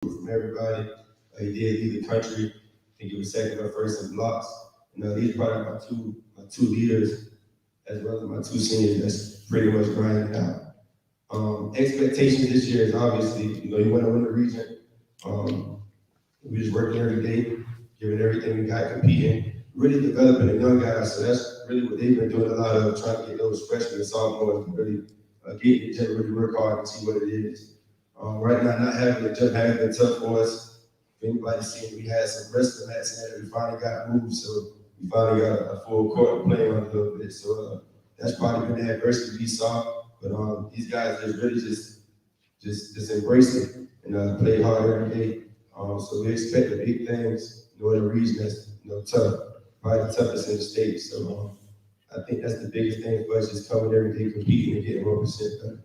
from everybody. He did lead the country. I think he was second or first in blocks. These are probably my two leaders, as well as my two seniors that's pretty much grinding out. Expectations this year is obviously, you want to win the region. We just working every day, giving everything we got, competing, really developing the young guys. So that's really what they've been doing a lot of, trying to get those freshmen and sophomores to really get each other, really work hard and see what it is. Right now, not having the jump has been tough for us. If anybody's seen, we had some wrestling matches that we finally got moved, so we finally got a full court to play on a little bit. So that's probably been the adversity we saw. But these guys, they really just embrace it and play hard every day. So we expect the big things, in a region that's tough, probably the toughest in the state. So I think that's the biggest thing for us, just coming every day, competing and getting 1% better.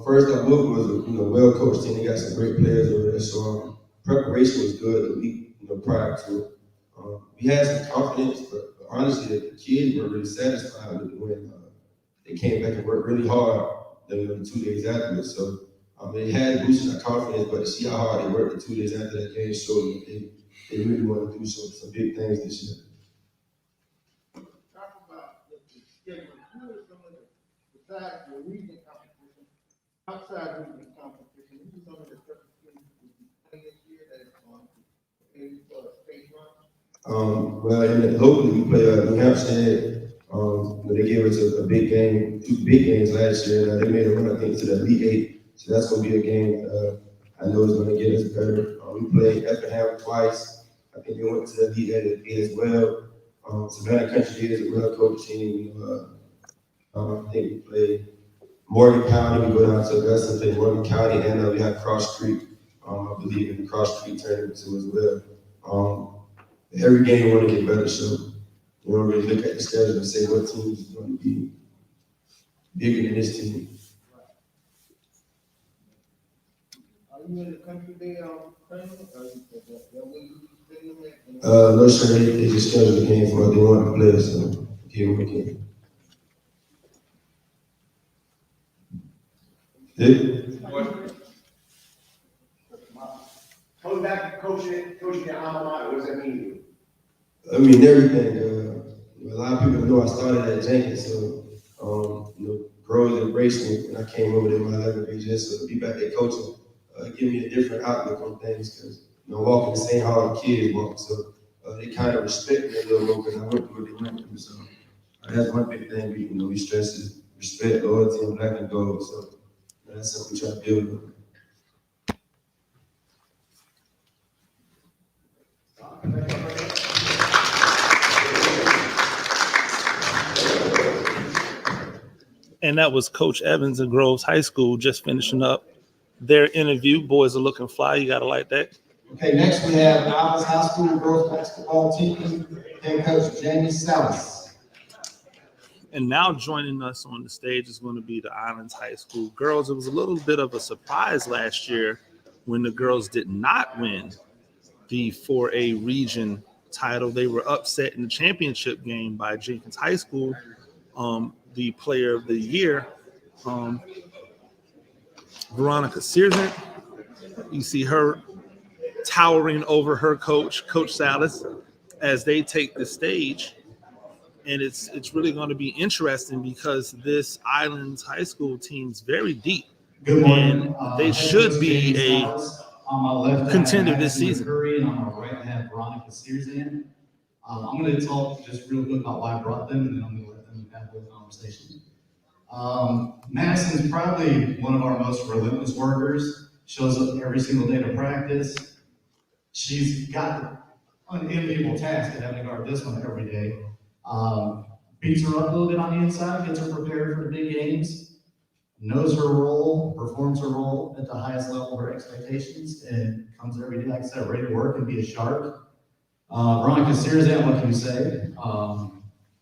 First up, Wolf was a well-coached team. They got some great players over there, so preparation was good the week prior to it. We had some confidence, but honestly, the kids were really satisfied with when they came back and worked really hard the 2 days afterwards. So it had boosted our confidence, but to see how hard they worked the 2 days after that game showed that they really want to do some big things this year. Talk about the schedule. Who are some of besides the region competition, outside region competition, who are some of the toughest teams this year that is going to play for state run? Well, locally we play New Hampshire. They gave us a big game, 2 big games last year. They made a run, I think, to the Elite Eight. So that's going to be a game I know is going to get us better. We played Effingham twice. I think they went to the Elite Eight as well. Savannah Country is a well-coached team. I think we played Morgan County. We go down to Augusta and play Morgan County, and we have Cross Creek. I believe in the Cross Creek tournament too as well. Every game we want to get better, so we don't really look at the schedule and say what team is going to be bigger than this team. Are you in the country day no, sir. They just scheduled the game for us. They want to play us, so give them a game. Coming back to coaching your alma mater, what does that mean to you? I mean, everything. A lot of people know I started at Jenkins, so girls embraced me when I came over there in my 11th grade year. So to be back there coaching, give me a different outlook on things because walking the same hall the kids walk, so they kind of respect me a little more because I went through what they went through. So that's one big thing we stress is respect, loyalty, and black and gold. So that's something we try to build with. And that was Coach Evans of Groves High School just finishing up their interview. Boys are looking fly. You got to like that. Okay, next we have Islands High School girls basketball team, head coach Jamie Salas. And now joining us on the stage is going to be the Islands High School girls. It was a little bit of a surprise last year when the girls did not win the 4A region title. They were upset in the championship game by Jenkins High School. The player of the year, Veronica Searson. You see her towering over her coach, Coach Salas, as they take the stage. And it's really going to be interesting because this Islands High School team's very deep. Good morning. And they should be a contender this season. Curry, and on my right, I have Veronica Searson. I'm going to talk just real quick about why I brought them, and then I'm going to let them have their conversation. Madison's probably one of our most relentless workers. Shows up every single day to practice. She's got the unenviable task of having to guard this one every day. Beats her up a little bit on the inside, gets her prepared for the big games, knows her role, performs her role at the highest level of her expectations, and comes every day, like I said, ready to work and be a shark. Veronica Searson, what can you say?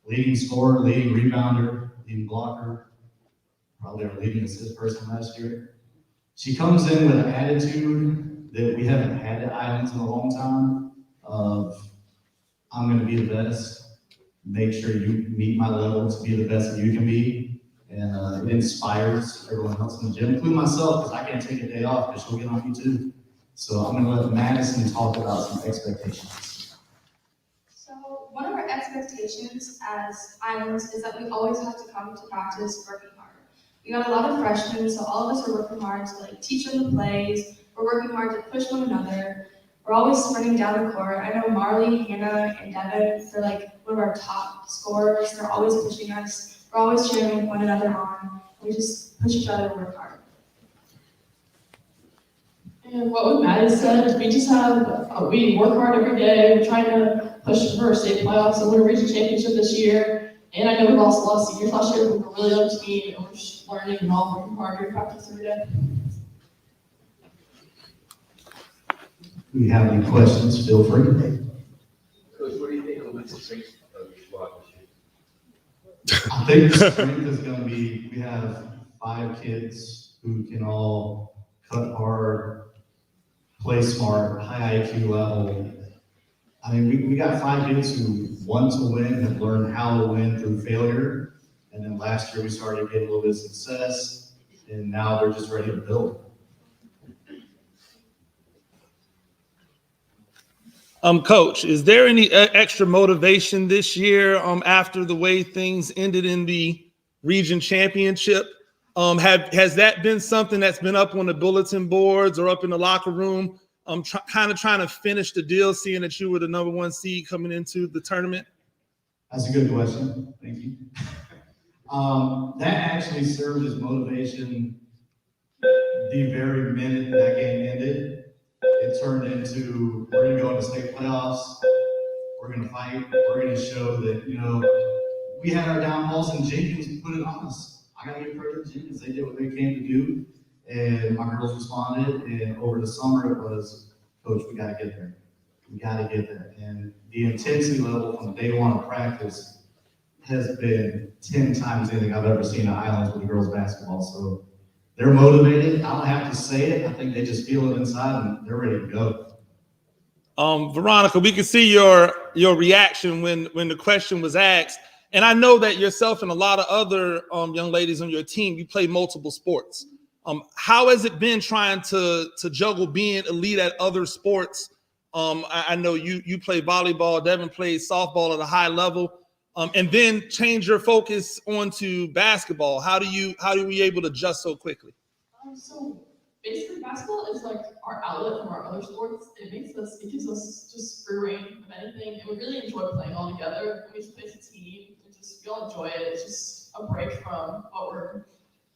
Leading scorer, leading rebounder, leading blocker, probably our leading assist person last year. She comes in with an attitude that we haven't had at Islands in a long time of, I'm gonna be the best, make sure you meet my level to be the best that you can be. And it inspires everyone else in the gym, including myself, because I can't take a day off because she'll get on me too. So I'm gonna let Madison talk about some expectations. So one of our expectations as Islands is that we always have to come to practice working hard. We got a lot of freshmen, so all of us are working hard to like teach them the plays. We're working hard to push one another. We're always sprinting down the court. I know Marley, Hannah, and Devin, they're like one of our top scorers. They're always pushing us. We're always cheering one another on. We just push each other and work hard. And what Matt has said is we just have, we work hard every day. We're trying to push for state playoffs and win a region championship this year. And I know we lost a lot of seniors last year, but we're a really young team and we're just learning and all working hard during practice every day. If you have any questions, feel free. Coach, what do you think will be the strength of your squad this year? I think the strength is gonna be, we have 5 kids who can all cut hard, play smart, high IQ level. I mean, we got 5 kids who want to win, have learned how to win through failure. And then last year we started getting a little bit of success, and now they're just ready to build. Coach, is there any extra motivation this year after the way things ended in the region championship? Has that been something that's been up on the bulletin boards or up in the locker room? Kind of trying to finish the deal, seeing that you were the #1 seed coming into the tournament? That's a good question. Thank you. That actually served as motivation the very minute that game ended. It turned into, we're gonna go into state playoffs, we're gonna fight, we're gonna show that, you know, we had our downfalls and Jenkins put it on us. I gotta give credit to Jenkins, they did what they came to do, and my girls responded, and over the summer it was, Coach, we gotta get there. We gotta get there. And the intensity level from day one of practice has been 10 times anything I've ever seen at Islands with the girls basketball. So they're motivated. I don't have to say it. I think they just feel it inside and they're ready to go. Veronica, we could see your reaction when the question was asked. And I know that yourself and a lot of other young ladies on your team, you play multiple sports. How has it been trying to juggle being elite at other sports? I know you play volleyball, Devin plays softball at a high level, and then change your focus onto basketball. How are we able to adjust so quickly? So basically basketball is like our outlet from our other sports. It gives us just free reign of anything, and we really enjoy playing all together. We just play as a team, and we all enjoy it. It's just a break from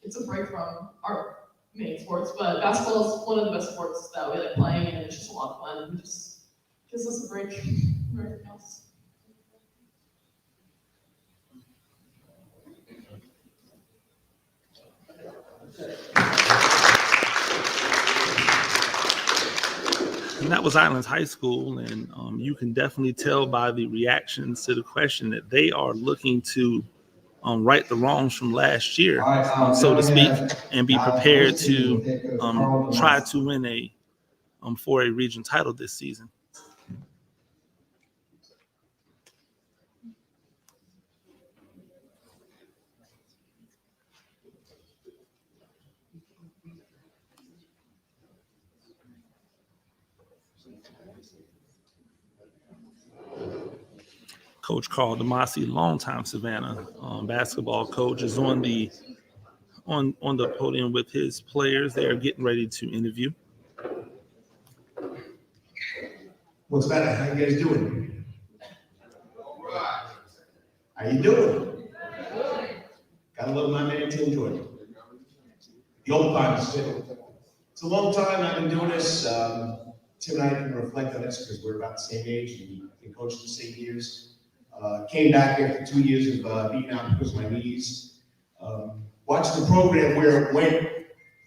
it's a break from our main sports, but basketball is one of the best sports that we like playing, and it's just a lot of fun. It just gives us a break from everything else. And that was Islands High School, and you can definitely tell by the reactions to the question that they are looking to right the wrongs from last year, so to speak, and be prepared to try to win for a region title this season. Coach Carl DeMasi, longtime Savannah basketball coach, is on the podium with his players. They are getting ready to interview. What's better? How you guys doing? How you doing? Gotta love my man Tim Jordan. The old times. It's a long time I've been doing this. Tim and I can reflect on this because we're about the same age and we've been coaching the same years. Came back after 2 years of being out because of my knees. Watched the program where it went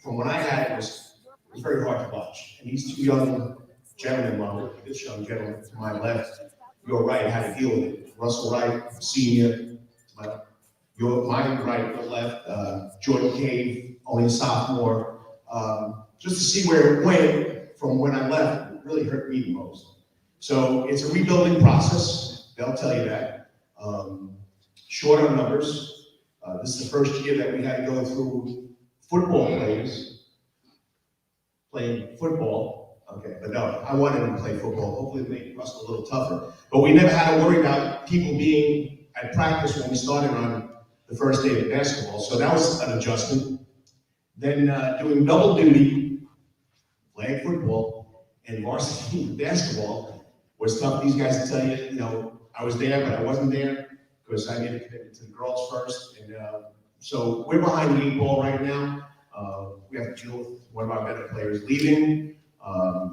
from when I had it was very hard to watch. And these 2 young gentlemen, well, this young gentleman to my left, your right, had to deal with it. Russell Wright, senior, my right, your left, Jordan Cave, only a sophomore. just to see where it went from when I left. It really hurt me the most. So it's a rebuilding process. They'll tell you that. Short on numbers. This is the first year that we had to go through football players playing football. Okay, but no, I wanted him to play football. Hopefully, make Russell a little tougher. But we never had to worry about people being at practice when we started on the first day of basketball. So that was an adjustment. Then doing double duty, playing football and varsity basketball was tough. These guys will tell you, you know, I was there, but I wasn't there because I made a commitment to the girls first. And so we're behind the 8 ball right now. We have to deal with one of our better players leaving.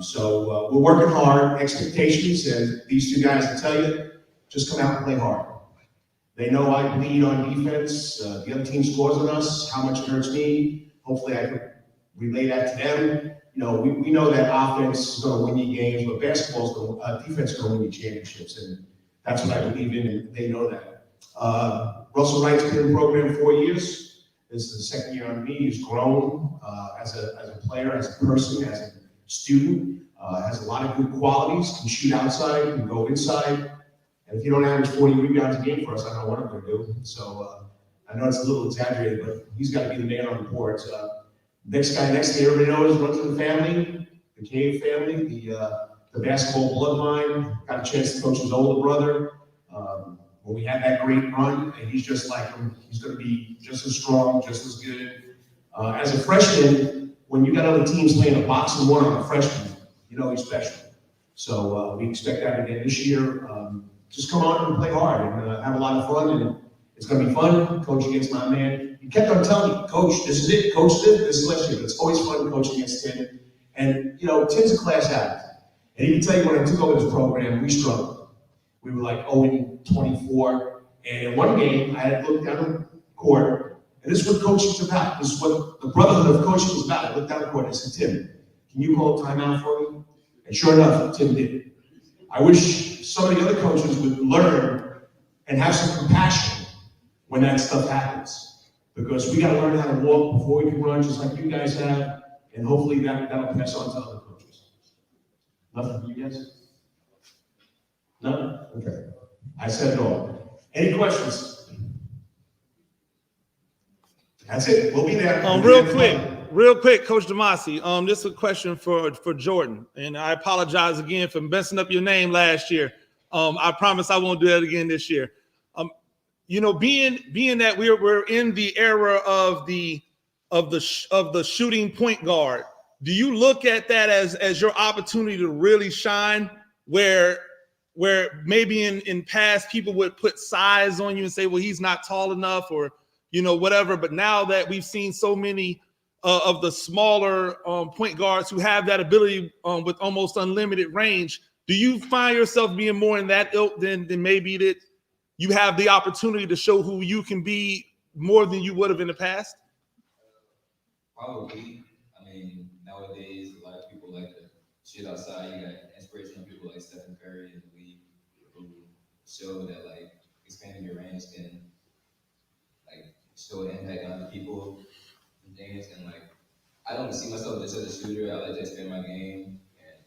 So we're working hard. Expectations, and these two guys will tell you, just come out and play hard. They know I bleed on defense. The other team scores on us, how much it hurts me. Hopefully I can relay that to them. You know, we know that offense is going to win you games, but defense is going to win you championships, and that's what I believe in, and they know that. Russell Wright's been in the program 4 years. This is the second year on me. He's grown as a player, as a person, as a student. Has a lot of good qualities. Can shoot outside, can go inside. And if you don't average 40 rebounds a game for us, I don't know what I'm going to do. So I know it's a little exaggerated, but he's got to be the man on the boards. Next guy next to me, everybody knows, runs in the family, the Cave family, the basketball bloodline. Got a chance to coach his older brother. When we had that great run, and he's just like him. He's going to be just as strong, just as good. As a freshman, when you got other teams playing a box and one on a freshman, you know he's special. So we expect that again this year. Just come on and play hard and have a lot of fun, and it's going to be fun coaching against my man. He kept on telling me, Coach, this is it, Coach, this is last year, but it's always fun coaching against Tim. And, you know, Tim's a class act. And he can tell you when I took over this program, we struggled. We were like 0-24. And in one game, I had looked down the court, and this is what coaching is about. This is what the brotherhood of coaching is about. I looked down the court and I said, Tim, can you call a timeout for me? And sure enough, Tim did. I wish some of the other coaches would learn and have some compassion when that stuff happens. Because we got to learn how to walk before we can run, just like you guys have. And hopefully that'll pass on to other coaches. Nothing from you guys? None? Okay. I said it all. Any questions? That's it. We'll be there. Real quick, Coach Demasi. This is a question for Jordan, and I apologize again for messing up your name last year. I promise I won't do that again this year. You know, being that we're in the era of the shooting point guard, do you look at that as your opportunity to really shine? Where maybe in past people would put size on you and say, well, he's not tall enough, or you know, whatever. But now that we've seen so many of the smaller point guards who have that ability with almost unlimited range, do you find yourself being more in that ilk than maybe that you have the opportunity to show who you can be more than you would have in the past? Probably. I mean, nowadays, a lot of people like to shoot outside. You got inspirational people like Stephen Curry in the league who show that, like, expanding your range can, like, show an impact on other people and things. And, like, I don't see myself just as a shooter. I like to expand my game and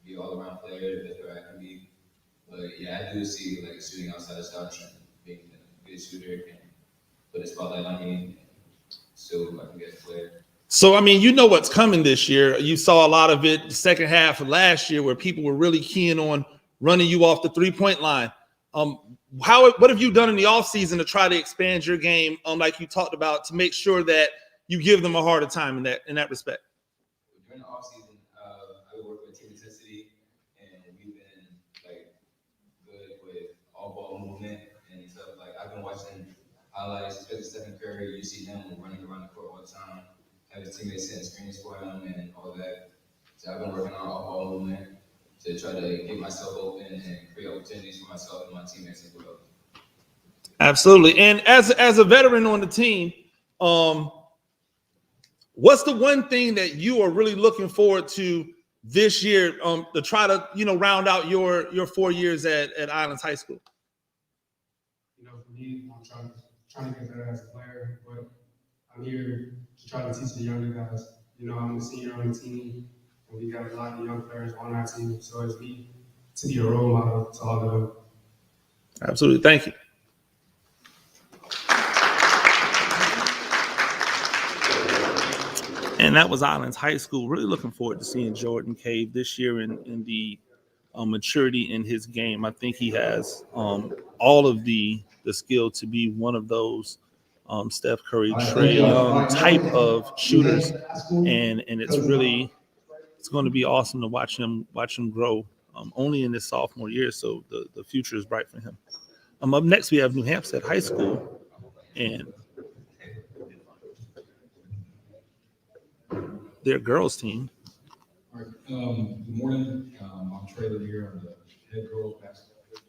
be an all-around player, the best player I can be. But, yeah, I do see, like, shooting outside the shot and being a good shooter can put a spotlight on me and show who I can get as a player. So, I mean, you know what's coming this year. You saw a lot of it the second half of last year where people were really keen on running you off the three-point line. What have you done in the offseason to try to expand your game, like you talked about, to make sure that you give them a harder time in that respect? During the offseason, I work with team intensity, and we've been like good with all-ball movement and stuff. Like I've been watching highlights, especially Stephen Curry. You see him running around the court all the time, have his teammates setting screens for him and all that. So I've been working on all-ball movement to try to get myself open and create opportunities for myself and my teammates as well. Absolutely. And as a veteran on the team, what's the one thing that you are really looking forward to this year to try to, you know, round out your 4 years at Islands High School? You know, for me, I'm trying to get better as a player, but I'm here to try to teach the younger guys I'm a senior on the team, and we got a lot of young players on our team. So it's me to be a role model to all of them. Absolutely. Thank you. And that was Islands High School. Really looking forward to seeing Jordan Cave this year in the maturity in his game. I think he has all of the skill to be one of those Steph Curry, Trae Young type of shooters, and it's going to be awesome to watch him grow. Only in his sophomore year, so the future is bright for him. Up next, we have New Hampstead High School, and their girls team. All right, good morning. I'm Trey here. I'm the head girls basketball coach.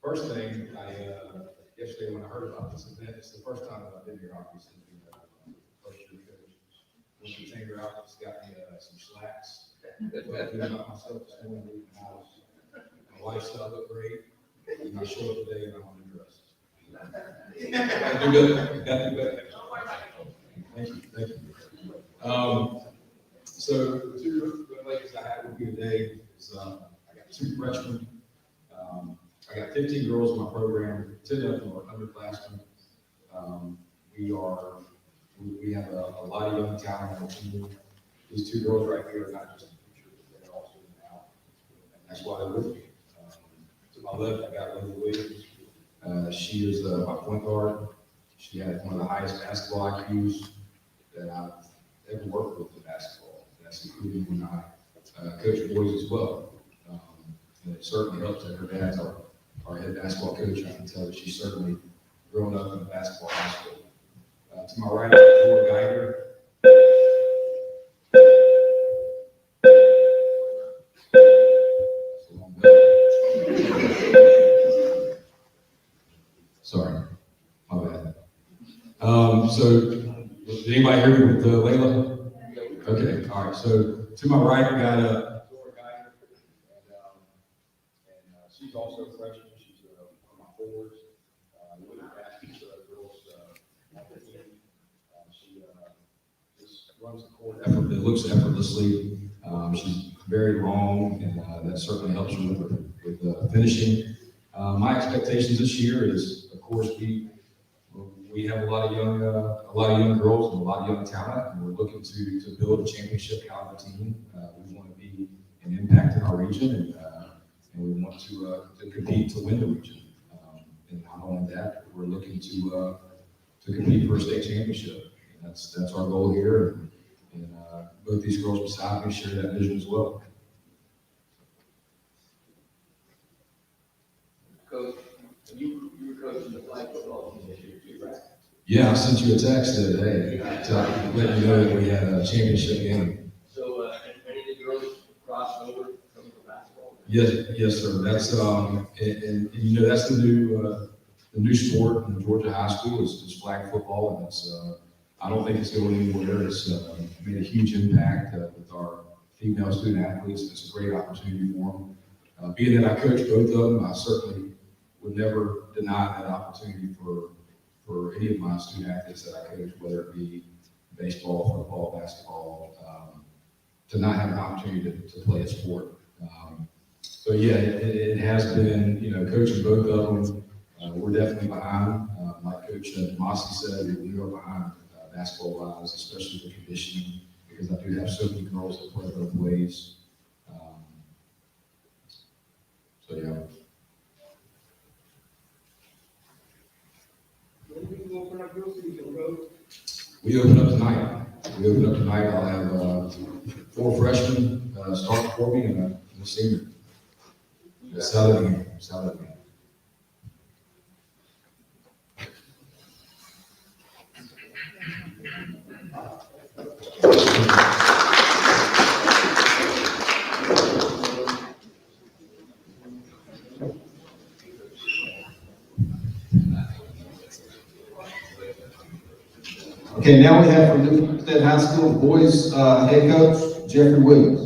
First thing, yesterday when I heard about this event, it's the first time that I've been here, obviously, being first year coach. When the Tanger office got me some slacks. But doing about myself this morning, leaving the house. My lifestyle looked great. And I show up today and I'm undressed. Got to do better. Got to do better. Thank you. So the two ladies I have with me today is I got two freshmen. I got 15 girls in my program. 10 of them are underclassmen. We have a lot of young talent on the team. These two girls right here are not just the future, but they're also now. And that's why they're with me. To my left, I got Lindsay Williams. She is my point guard. She has one of the highest basketball IQs that I've ever worked with in basketball. That's including when I coach boys as well. And it certainly helps that her dad's our head basketball coach. I can tell that she's certainly grown up in a basketball high school. To my right, Laura Geiger. Sorry, my bad. So, did anybody hear me with Layla? Okay, all right. So, to my right, we got Laura Geiger, and she's also a freshman. She's one of my forwards. With the baskets, girls team. She just runs the court effort. It looks effortlessly. She's very long, and that certainly helps her with finishing. My expectations this year is, of course, we have a lot of young girls and a lot of young talent, and we're looking to build a championship caliber team. We want to be an impact in our region, and we want to compete to win the region. And not only that, we're looking to compete for a state championship. And that's our goal here. And both these girls beside me share that vision as well. Coach, you were coaching the flag football team this year too, right? Yeah, I sent you a text the other day to let you know that we had a championship game. So, any of the girls crossed over from the basketball? Yes, sir. That's and that's the new sport in Georgia high school is flag football, and it's I don't think it's going anywhere. It's made a huge impact with our female student athletes. It's a great opportunity for them. Being that I coach both of them, I certainly would never deny that opportunity for any of my student athletes that I coach, whether it be baseball, football, basketball, to not have an opportunity to play a sport. So yeah, it has been, coaching both of them. We're definitely behind. Like Coach Demasi said, we are behind basketball-wise, especially for conditioning, because I do have so many girls that play both ways. So yeah. We open up tonight. I'll have 4 freshmen start for me and a senior. Saturday game. Okay, now we have from New Hampstead High School boys head coach Jeffrey Williams.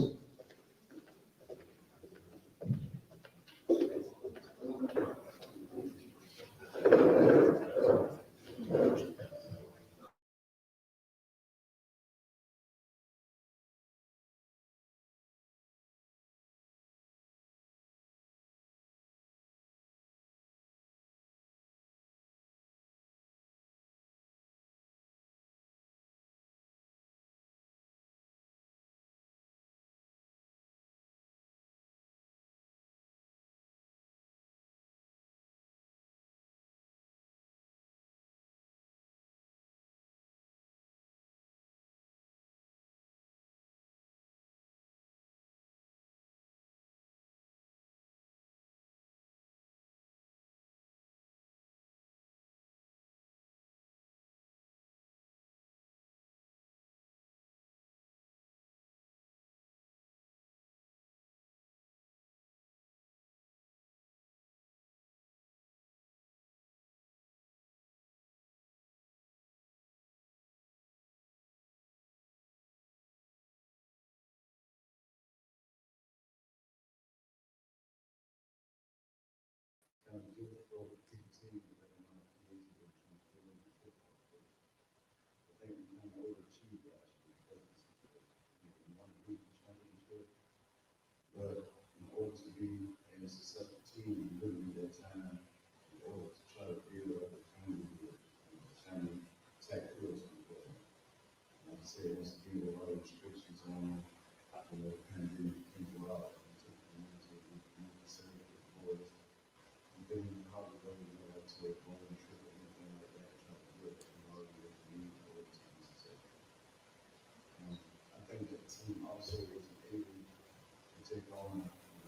also wasn't able to take on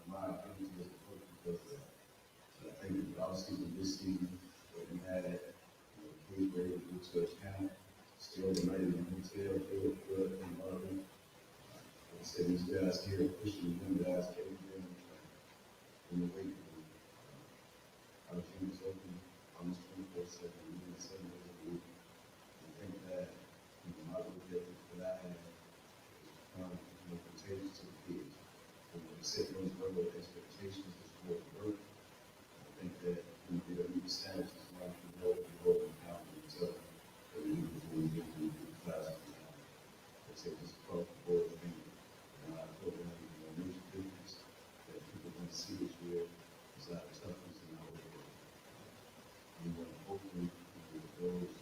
my opportunity as a coach because I think that obviously with this season that we had, kids were able to go to a camp, still the night in the hotel, feel good and loving. Like I said, these guys here are pushing them guys every day in the weight room. Our gym is open almost 24/7, even 7 days a week. I think that my work ethic that I have is contagious to the kids. We set those level of expectations to support the work. I think that they don't need to establish this life and grow and power themselves. That we need before we get to the classes. I say just across the board thing. I program makes a difference that people want to see this year is our toughness and our work. We want to hopefully those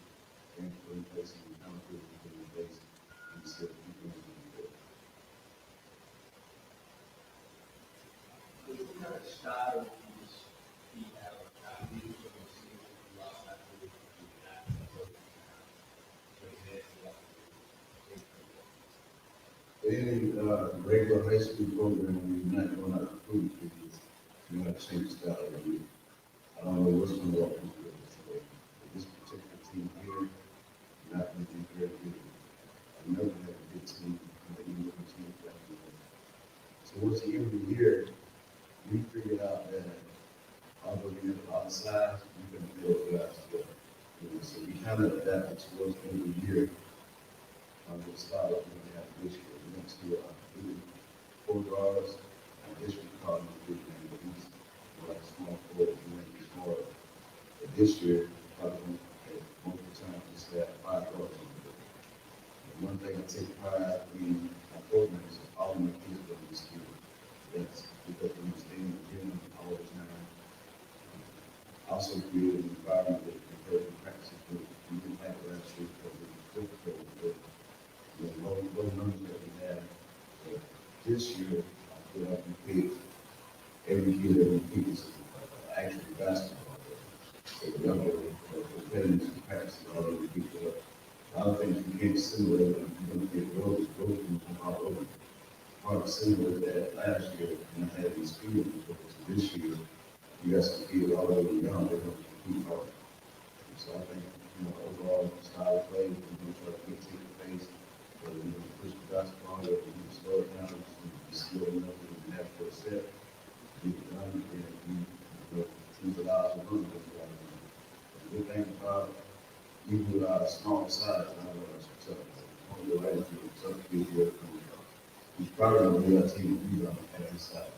things put in place and accountability put in place and still keep going to the work. What kind of style do you have? How do you sort of see what you lost after you have to go? Any regular high school program, we're not going out to food because we want to change the style every year. I don't know what's going to work with this particular team here. Not going to be very good. I never had a good team, even with the team that we had. So towards the end of the year, we figured out that although we have a lot of size, we couldn't build guys together. So we kind of adapted towards the end of the year. The style that we have this year. We went to 4 guards, and this we call them big men, but these were like small forwards, we went to smaller. But this year, probably most of the time, just have 5 guards on the field. And one thing I take pride in my program is all of my kids go to this field. That's because we stay in the gym all the time. Also created an environment that encourages practice. We didn't have it last year because it was difficult with low numbers that we have. But this year, I feel like we picked every kid that we picked is actually basketball. So the number of competitors and practices already picked up. A lot of things we can't simulate when you don't get roads from all over. Hard to simulate that last year when I had these fields, but this year, you got some fields all over the ground, they're going to compete hard. So I think, overall, style of play, we're going to try to get to the pace. Whether we can push the basketball, whether we can slow it down, we slow enough that we can have for a set, get it done, and we teams allow us to run those guys. The good thing about even with our small size, I know it's tough. One of the right into the tough field here, he's probably going to be our team leader at his side.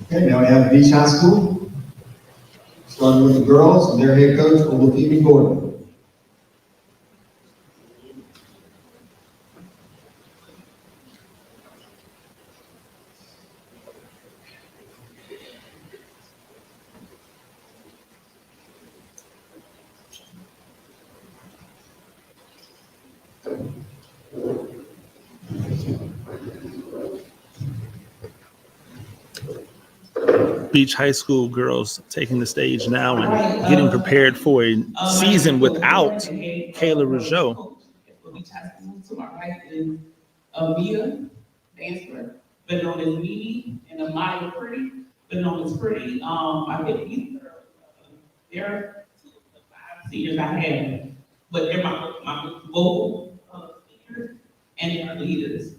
Okay, now we have Beach High School, starting with the girls and their head coach, Olafemi Gordon. Beach High School girls taking the stage now and getting prepared for a season without Kayla Rougeau. Beach High School. To my right is Mia, dancer, better known as Mimi, and Amaya Pretty, better known as Pretty. I think these girls, they're 2 of the 5 seniors I have, but they're my vocal seniors and they're leaders.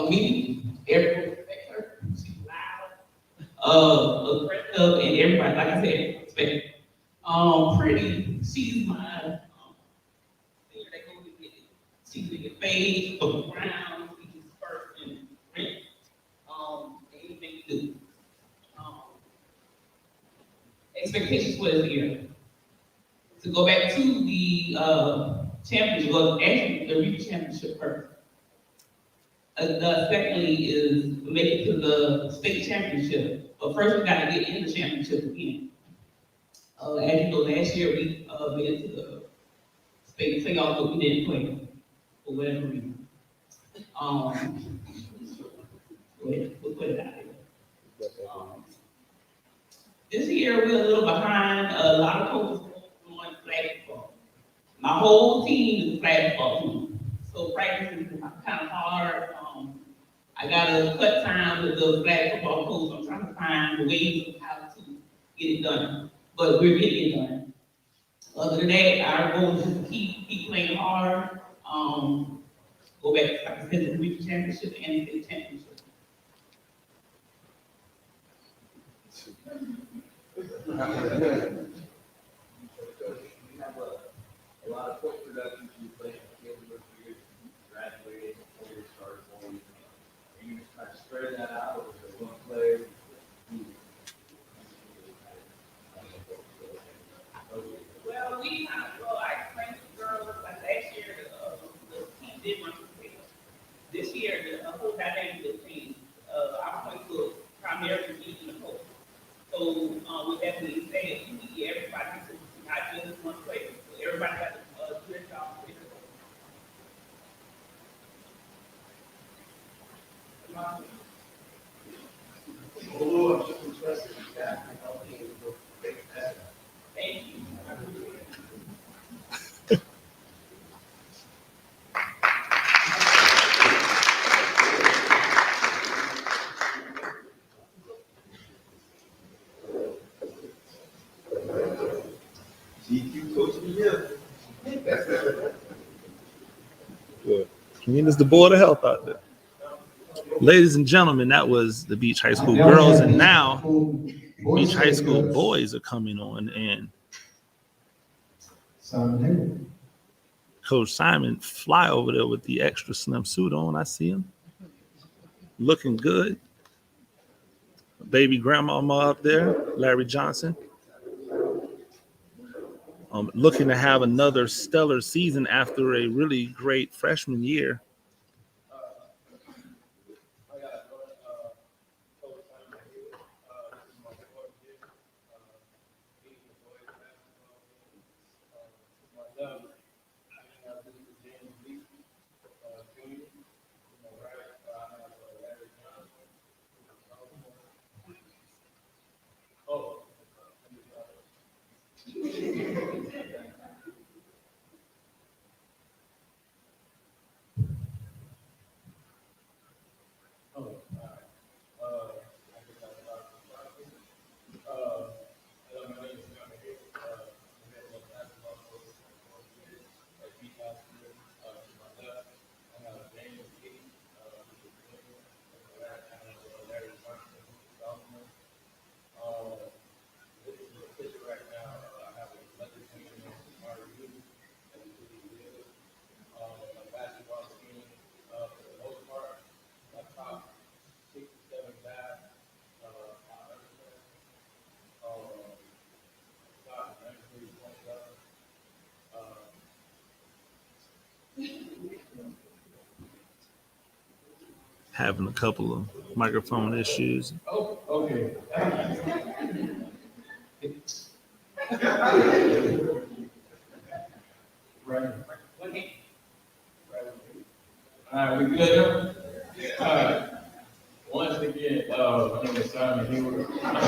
Mimi, everyone respects her. She's loud, aggressive, and everybody, like I said, respect. Pretty, she's my senior that goes to get it. She's in your face, around, she's first and rent. Anything you do. Expectations for this year. To go back to the championship, well, actually, the region championship first. Secondly is make it to the state championship. But first, we got to get in the championship again. As you know, last year we went to the state playoff, but we didn't play. for whatever reason. We'll put it out here. This year, we're a little behind. A lot of coaches on flag football. My whole team is flag football team. So practice is kind of hard. I gotta cut time with the flag football coach. I'm trying to find ways of how to get it done. But we're getting it done. Other than that, our goal is just to keep playing hard. Go back, like I said, to the region championship and the championship. We have a lot of point productions you play in the field with you, graduating before you start going. Are you just trying to spread that out, or is it one player? Well, I explained to the girls, like last year, the team did run the field. This year, the whole dynamic of the team, our point was primarily beating the coach. So, with that being said, you need everybody to not just one player. So everybody got to do their job. Oh, Lord, I'm just interested in that. Thank you. GQ coach of the year. Good. I mean, it's the board of health out there. Ladies and gentlemen, that was the Beach High School girls, and now Beach High School boys are coming on, and Coach Simon fly over there with the extra slim suit on. I see him looking good. Baby grandmama up there, Larry Johnson. Looking to have another stellar season after a really great freshman year. Having a couple of microphone issues. Oh, okay. Right. All right, we good? All right. Once again, my name is Simon Hayward. I'm the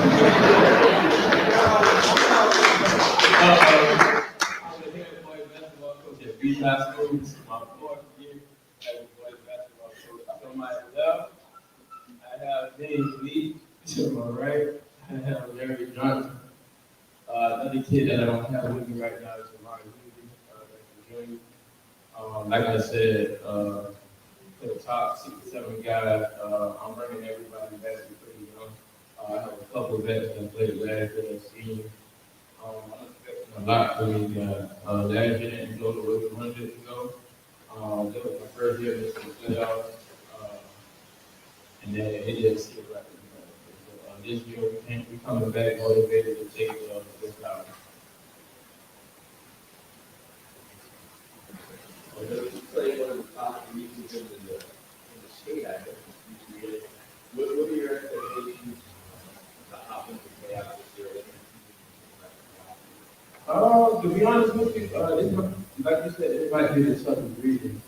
head boys basketball coach at Beach High School. This is my fourth year as a boys basketball coach. To my left, I have James Lee. To my right, I have Larry Johnson. Another kid that I don't have with me right now is Amari Hughes. Like I said, to the top 6 or 7 guys, I'm bringing everybody back to pretty young. I have a couple of vets that played last year that senior. I'm expecting a lot from these guys. Last year didn't go the way we wanted it to go. That was my first year missing the playoffs. And then it just hit right. This year we coming back motivated to take this out. You play one of the top regions in the state, I guess. What are your expectations to hop into playoffs this year? To be honest with you, like you said, it might be the Southern region,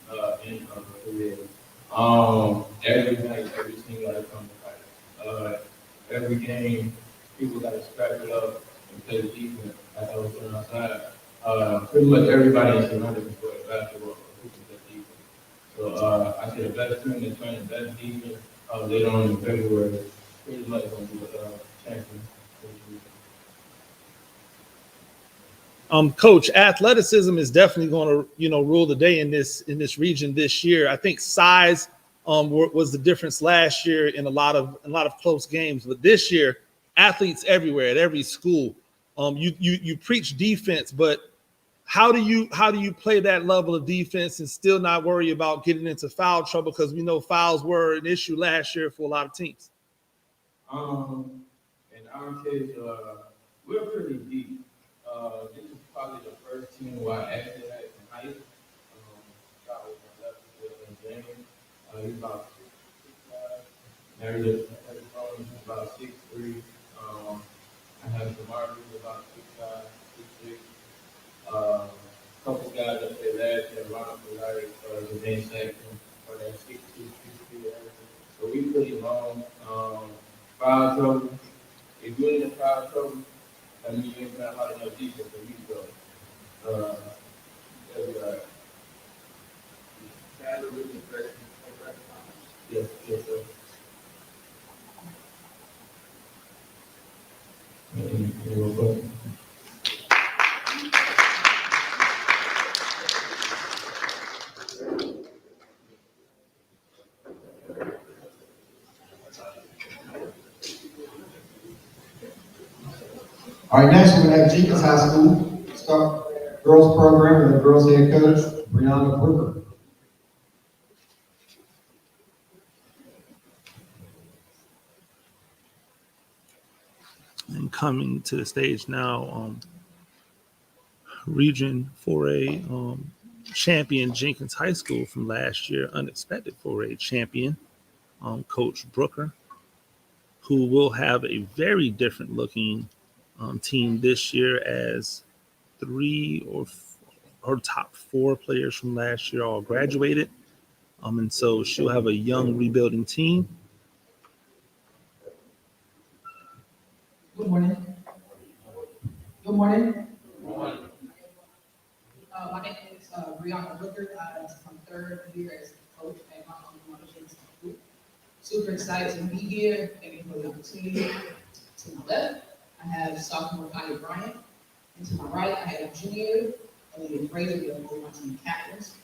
Every night, every team gotta come to fight. Every game, people gotta scrap it up and play defense, like I was doing outside. Pretty much everybody is surrounded before basketball, who can play defense. So, I say the best team that's playing the best defense, later on in February, pretty much gonna be the champion. Coach, athleticism is definitely going to, rule the day in this region this year. I think size was the difference last year in a lot of close games, but this year, athletes everywhere at every school. You preach defense, but how do you play that level of defense and still not worry about getting into foul trouble? Because we know fouls were an issue last year for a lot of teams. In our case, we're pretty deep. This is probably the first team where I acted at in height. Scott was my left foot in James. He's about 6'5". Larry Jones is about 6'3". I have Jamar who's about 6'5", 6'6". Couple guys up there last year, Ronald Wright, Jermaine Saxon, for that 6'2", 6'3" area. So we pretty long. Foul trouble. If you're in the foul trouble, that means you ain't got a lot of defense for you to go. Yes, sir. All right, next we're gonna have Jenkins High School start girls program with the girls head coach, Brianna Whipper. And coming to the stage now, Region 4A champion Jenkins High School from last year, unexpected 4A champion, Coach Brooker, who will have a very different looking team this year, as three or her top four players from last year all graduated. And so she'll have a young rebuilding team. Good morning. Good morning. My name is Brianna Brooker. I'm third year as coach at my alma mater. Super excited to be here. Thank you for the opportunity. To my left, I have sophomore Connie Bryant. And to my right, I have junior Olivia Fraser, the my team captains.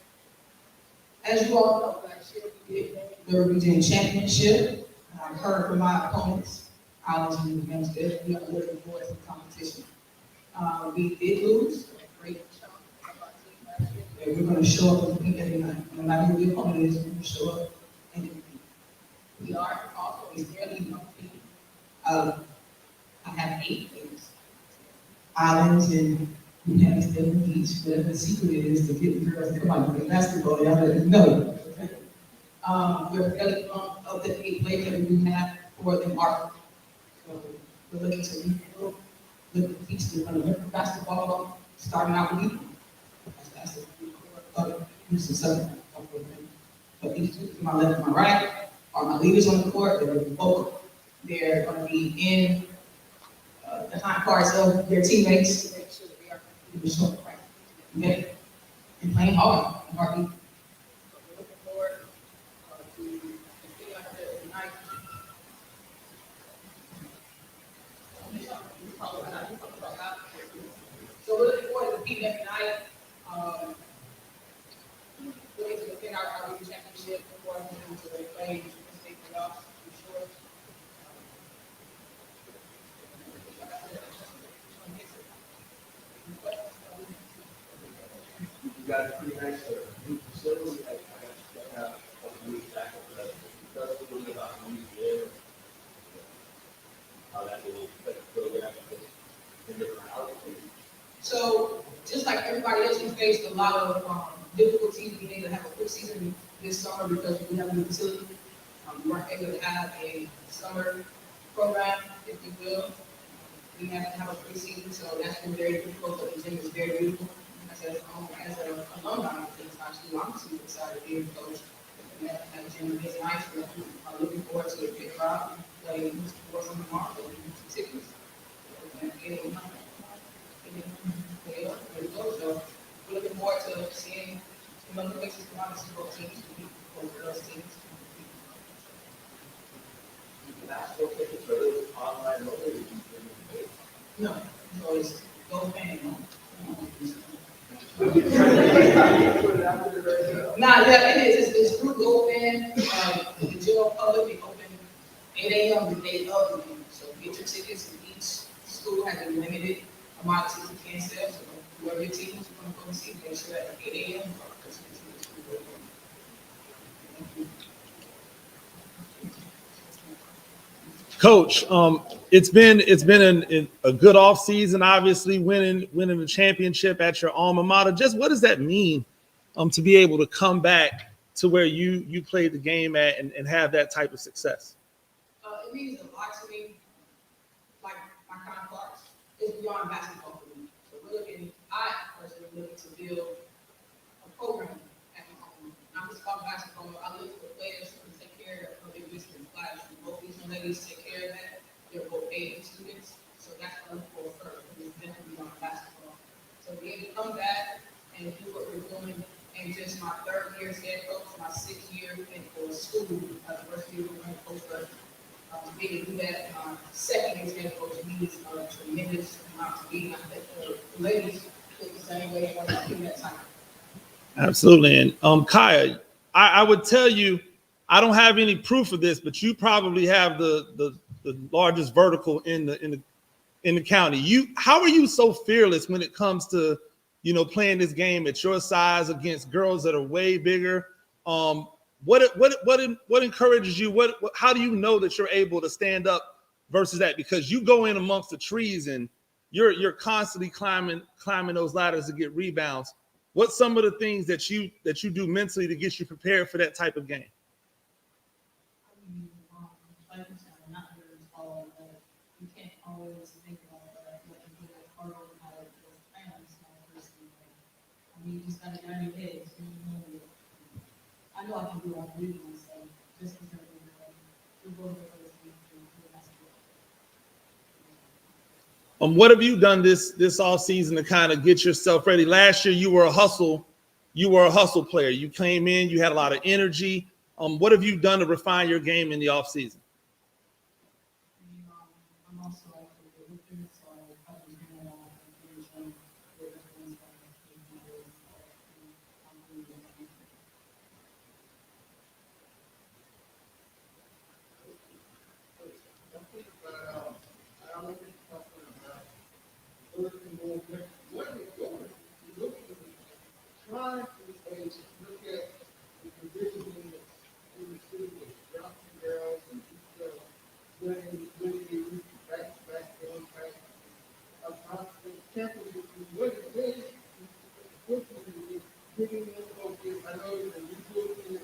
As you all know, last year we did the region championship. I've heard from my opponents, Islands and Hempstead. We are looking forward to the competition. We did lose. Great job. And we're going to show up and compete every night. No matter who the opponent is, we're going to show up and compete. We are also a fairly young team. I have 8 players. Islands and Hempstead and Beach, whatever the secret is to get the girls to come out and play basketball, y'all let us know. We're fairly young of the 8 players that we have for the market. So we're looking to rebuild, looking to teach them how to learn basketball, starting out with you. That's use the subject. But these two to my left and my right are my leaders on the court. They're vocal. They're going to be in the high parts of their teammates to make sure that they are doing the short right. Okay? And playing hard. We're looking forward to being out there tonight. So we're looking forward to beating every night. Really to defend our region championship before I move into the play state playoffs for sure. You got a pretty nice new facility. I got a couple of weeks back of the festival about the year. How that will affect the program in different houses. So just like everybody else, we faced a lot of difficulties being able to have a quick season this summer because we have a new facility. We weren't able to have a summer program, if you will. We have to have a pre-season, so that's been very difficult, but the gym is very beautiful. As an alumni of Jenkins High School, I'm super excited to be a coach. at Jim Mason High School. I'm looking forward to a big crowd, play sports on the market, some tickets. And getting money. So we're looking forward to seeing some other places come out and see both teams compete, both girls teams. No, so it's go fan. Nah, yeah, it is. It's through GoFan. The general public, they open 8 a.m. the day of the game. So get your tickets, and each school has a limited amount of tickets you can sell. So whoever your team is going to go and see, make sure at 8 a.m. Coach, it's been a good off season. Obviously, winning the championship at your alma mater. Just what does that mean, to be able to come back to where you played the game at and have that type of success? It means a lot to me. Like my counterparts, it's beyond basketball for me. So I personally looking to build a program at my home. Not just about basketball. I look for players who take care of their business in class. Both these young ladies take care of that. They're both paid students. So that's what I look for first. It's definitely beyond basketball. So be able to come back and do what we're doing. And just my 3rd year as head coach, my 6th year for school, first year we're going to coach for. To be able to do that, my 2nd year as head coach means a tremendous amount to me. I think the ladies feel the same way when I do that time. Absolutely. And Kaya, I would tell you, I don't have any proof of this, but you probably have the largest vertical in the county. How are you so fearless when it comes to playing this game at your size against girls that are way bigger? What encourages you? How do you know that you're able to stand up versus that? Because you go in amongst the trees and you're constantly climbing those ladders to get rebounds. What's some of the things that you do mentally to get you prepared for that type of game? Like I said, I'm not very tall, but you can't always think about what you do at hard or how it goes fast. I mean, you just gotta get on your head. So I know I can do all reading myself just because we're going to What have you done this off season to kind of get yourself ready? Last year you were a hustle player. You came in, you had a lot of energy. What have you done to refine your game in the off season? I'm also looking, so I was doing a lot of trying to look at the conditioning in the city of Johnson girls and winning back-to-back games. I'm confident, championship, what it is, giving them focus. I know that we do it,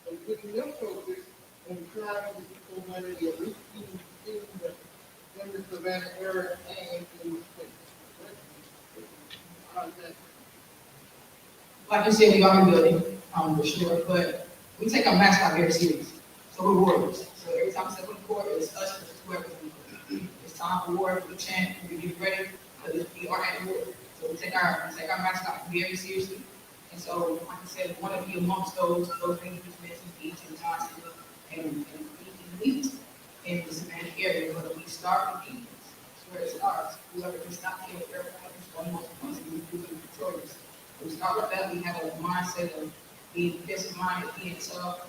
but giving them focus and trying to get so many at least in the Savannah area and in the state. Like you said, we are rebuilding, for sure, but we take our mascot very serious. So we're warriors. So every time we step on the court, it's us versus whoever's on the court. It's time for war, for the chant, and we get ready, because we are at war. So we take our mascot very seriously. And so, like I said, we want to be amongst those things we mentioned, Beach and Johnson, and elite in the Savannah area, but we start with defense. That's where it starts. Whoever can stop the air points, one more points, and we do it victorious. We start with that. We have a mindset of being defensive-minded, being tough.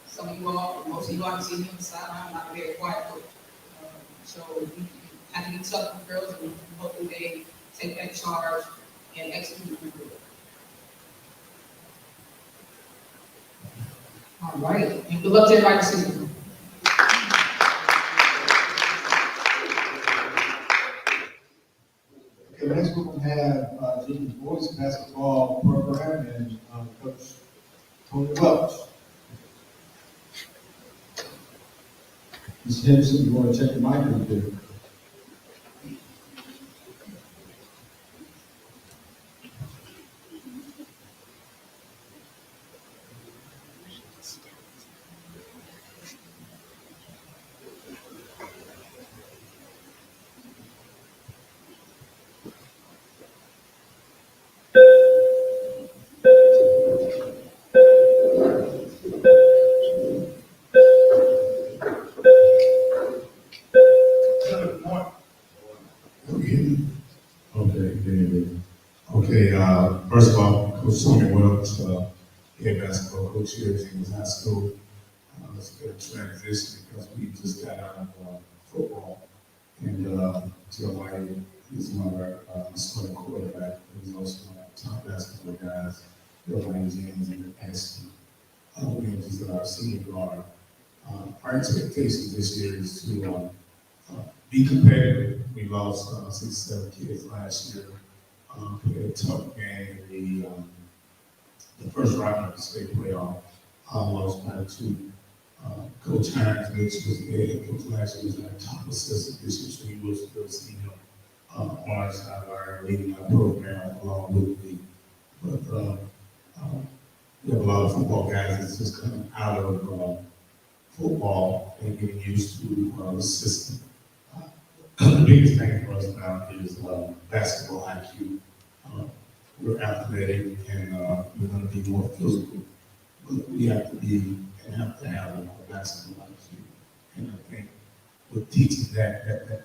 Some of you all, most of you all, can see me on the sideline. I'm not a very quiet coach. So we have to be tough with girls, and hopefully they take that charge and execute it. All right, and good luck to everybody this season. Okay, next we're going to have Junior Boys Basketball Program and Coach Tony Welch. Ms. Henderson, you want to check the mic or do? head basketball coach here at James High School. It's a good transition because we just got out of football. And Jeremiah is one of our starting quarterback. He's also one of our top basketball guys. Jeremiah James and Ashley Williams is our senior guard. Our expectations this year is to be competitive. We lost 6-7 kids last year. Played a tough game in the first round of the state playoff. Lost by 2. Coach Hines, which was the head coach last year, was our top assistant this year, so you will still see him on our sideline leading our program along with me. But we have a lot of football guys that's just coming out of football and getting used to the system. The biggest thing for us now is basketball IQ. We're athletic and we're going to be more physical, but we have to be and have to have a basketball IQ. And I think with teaching that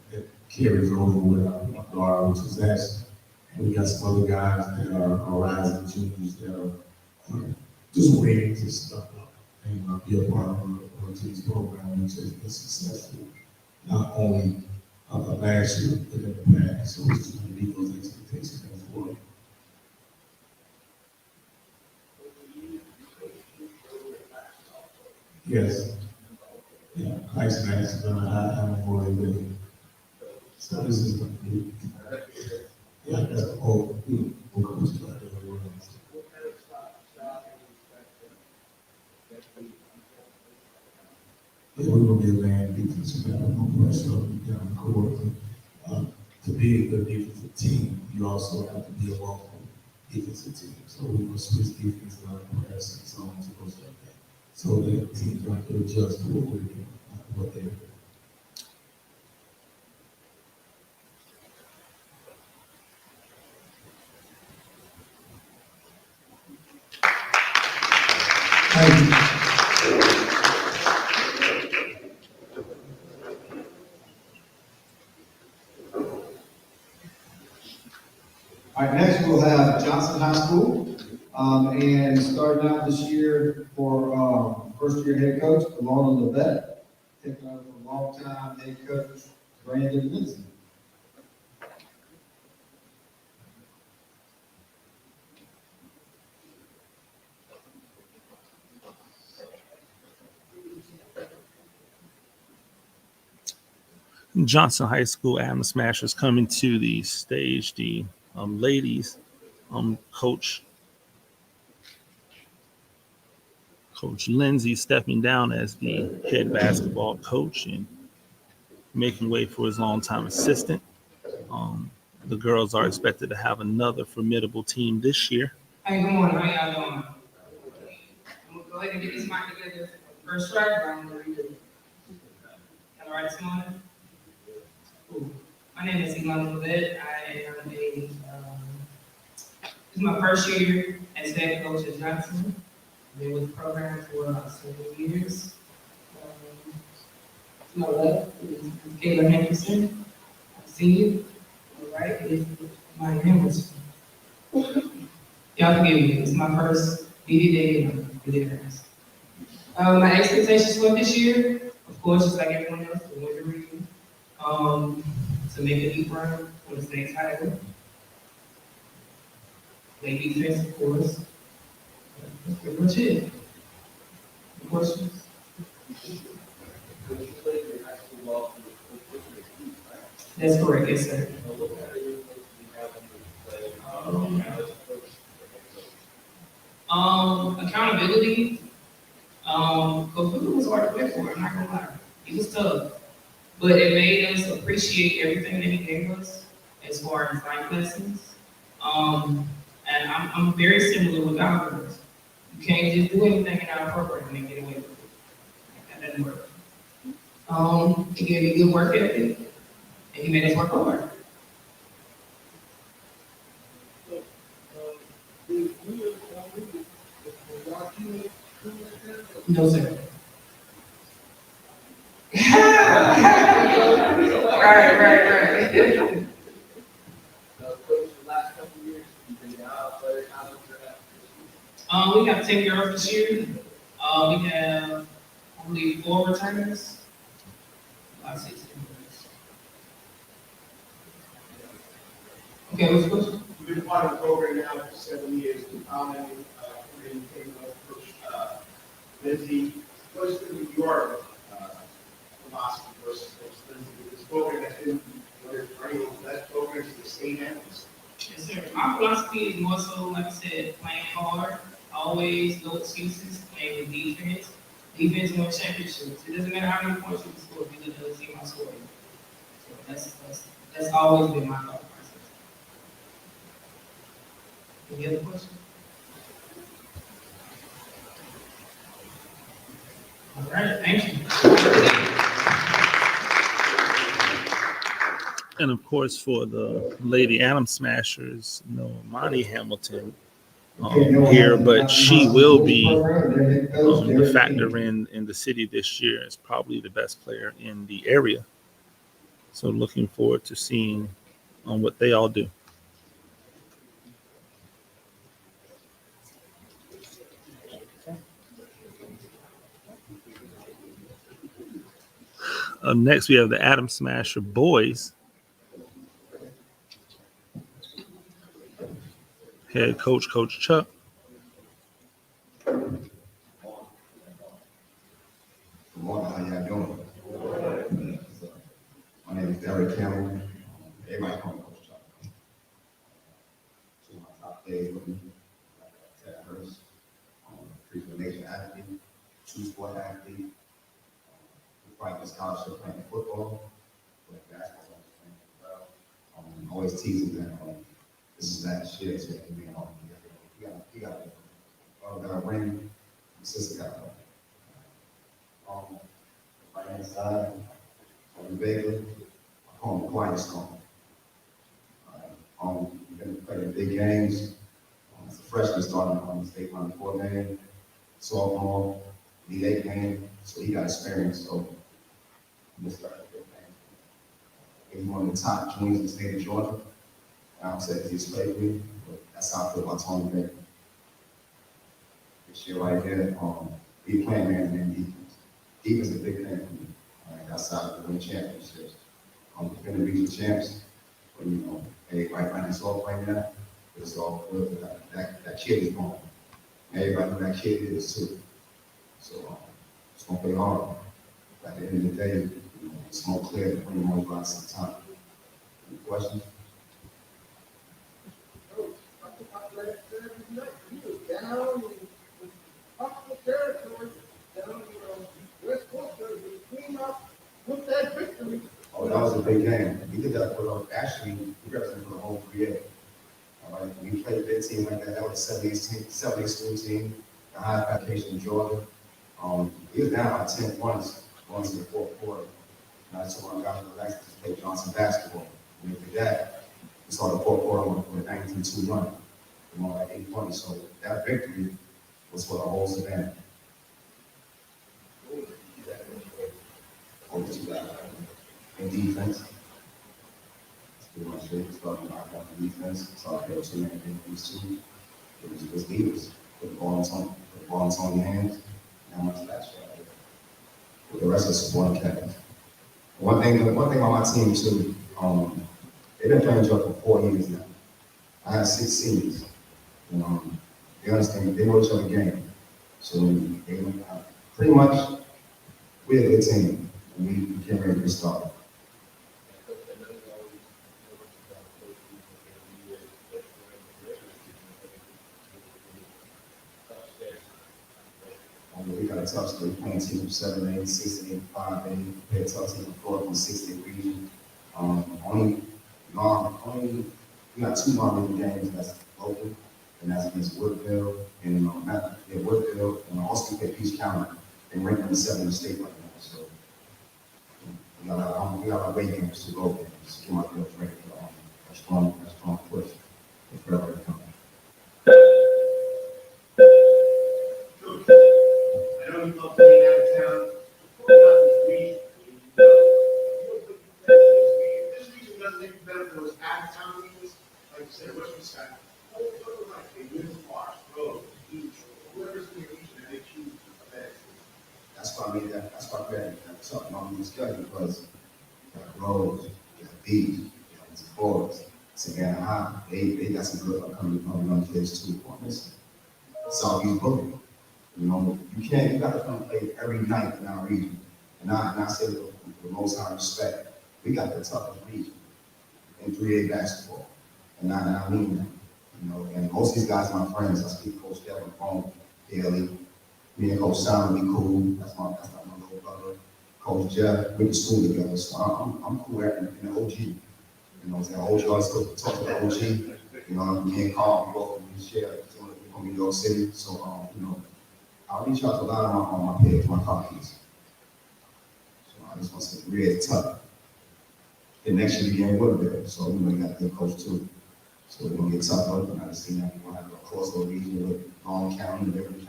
carries over with our point guard, which is Ashley. And we got some other guys that are rising juniors that are just waiting to step up and be a part of our team's program, which has been successful not only last year, but in the past. So we're just going to meet those expectations going forward. Yes. Yeah, Christ Mass is going to have a more with it. So this is going to be, yeah, that's the whole coach about it. Yeah, we will be a man defense. We got no pressure up and down the court. To be a good defensive team, you also have to be a local defensive team. So we will switch defense out of press and so on and so forth like that. So that teams have to adjust to what we're doing, what they're doing. Thank you. All right, next we'll have Johnson High School. And starting out this year for first year head coach, Alana Levette, taking over from longtime head coach Brandon Lindsay. Johnson High School Adam Smashers coming to the stage. The ladies, Coach Lindsay stepping down as the head basketball coach and making way for his longtime assistant. The girls are expected to have another formidable team this year. Hey, good morning. How y'all doing? I'm gonna go ahead and get this mic together. First strike, I'm gonna read it. All right this morning? Cool. My name is Alana Levette. I am this is my first year as head coach at Johnson. I've been with the program for several years. To my left is Kayla Henderson. I see you. All right, is my Henderson. Y'all forgive me. It's my first BD day and videos. My expectations for this year, of course, just like everyone else, to win the region, to make a deep run for the state title. Play defense, of course. That's pretty much it. Any questions? That's correct, yes, sir. Accountability. Coach Booker was hard to play for, I'm not gonna lie. He was tough. But it made us appreciate everything that he gave us as far as life lessons. And I'm very similar with our girls. You can't just do anything in our program and get away with it. That doesn't work. He gave me good work ethic, and he made us work hard. No, sir. Right. We have 10 girls this year. We have only 4 returners. About 16 girls. Okay, what's the question? You've been part of the program now for 7 years. How many, Coach Lindsay, what's been your philosophy versus Coach Lindsay? This program has been one of the best programs in the state and Yes, sir. My philosophy is more so, like I said, playing hard, always no excuses, playing with defense. Defense wins championships. It doesn't matter how many points you score, if you the team I scored. So that's always been my thought process. Any other questions? All right, thank you. And of course, for the Lady Adam Smashers, no Monty Hamilton here, but she will be the factor in the city this year as probably the best player in the area. So looking forward to seeing what they all do. Next, we have the Adam Smasher boys. Head coach, Coach Chuck. Good morning, how y'all doing? My name is Derek Campbell. Everybody call me Coach Chuck. Two of my top players with me, Ted Hurst, three-sport nation athlete, two-sport athlete, practice scholarship playing football, playing basketball, playing well. Always teasing that this is that shit, so you know, you got a ring, my sister got one. Right hand side, on the Baker, I call him Quiet Storm. We've been playing big games. As a freshman, starting on the state running coordinator, sophomore, D8 game, so he got experience. So this started a good thing. He's one of the top juniors in the state of Georgia. I don't say he's played with me, but that's how I feel about Tony Baker. This year right here, he playing man defense. Defense is a big thing for me. Outside of winning championships. We're going to be the champs. But, you know, everybody find this off right now. It's all good. That kid is gone. Everybody know that kid is too. So it's going to play hard. But at the end of the day, you know, it's more clear to bring them over out some time. Any questions? Oh, that was a big game. We did that for actually, we represented for the whole 3A. All right, we played a big team like that. That was a 70 school team, the high vacation in Georgia. We was down by 10 points going to the fourth quarter. And I told my guys to relax to play Johnson basketball. And after that, we saw the fourth quarter with a 19-2 run. We won like 8 points. So that victory was for the whole Savannah. In defense. That's pretty much it. Starting out on defense. So I feel too many things too. It was leaders. Put the ball in Tony's hands. How much that shot. With the rest of the supporting cast. One thing about my team too, they've been playing each other for 4 years now. I had 6 seniors. And they understand they know each other game. So they pretty much we're a good team. And we get ready to start. We got a tough school, playing teams from 7A, 6A, 5A, play a tough team from 4 from 6A region. We got 2 non-league games that's local, and that's against Woodville and Woodville, and also we play Peach County. They rank number 7 in the state right now. So we got our away games to go with. Just get my girls ready for a strong push. If forever to come. I know you love playing out of town. This region doesn't make better than those out of town regions. Like you said, Western Side. They live far, road, beach, why I made that, that's why I created that something on the schedule, because you got Rose, you got Beach, you got Forest, Savannah High, they got some good upcoming young kids too. Listen, Southeast Boogie, you know, you got to come play every night in our region. And I say with the most high respect, we got the toughest region in 3A basketball. And I mean that. You know, and most of these guys are my friends. I speak to Coach Devin Phone daily. Me and Coach Simon, we cool. That's like my little brother. Coach Jeff, we went to school together. So I'm cool in the OG. You know, the OG always talk to the OG. You know, me and Carl, both we share from New York City. So you know, I reach out to a lot of my peers, my colleagues. So I just want to say, really tough. The next year began Woodbury, so you know, you got a good coach too. So we're gonna get tougher, and I see that we're gonna have a crossover region with Long County, Liberty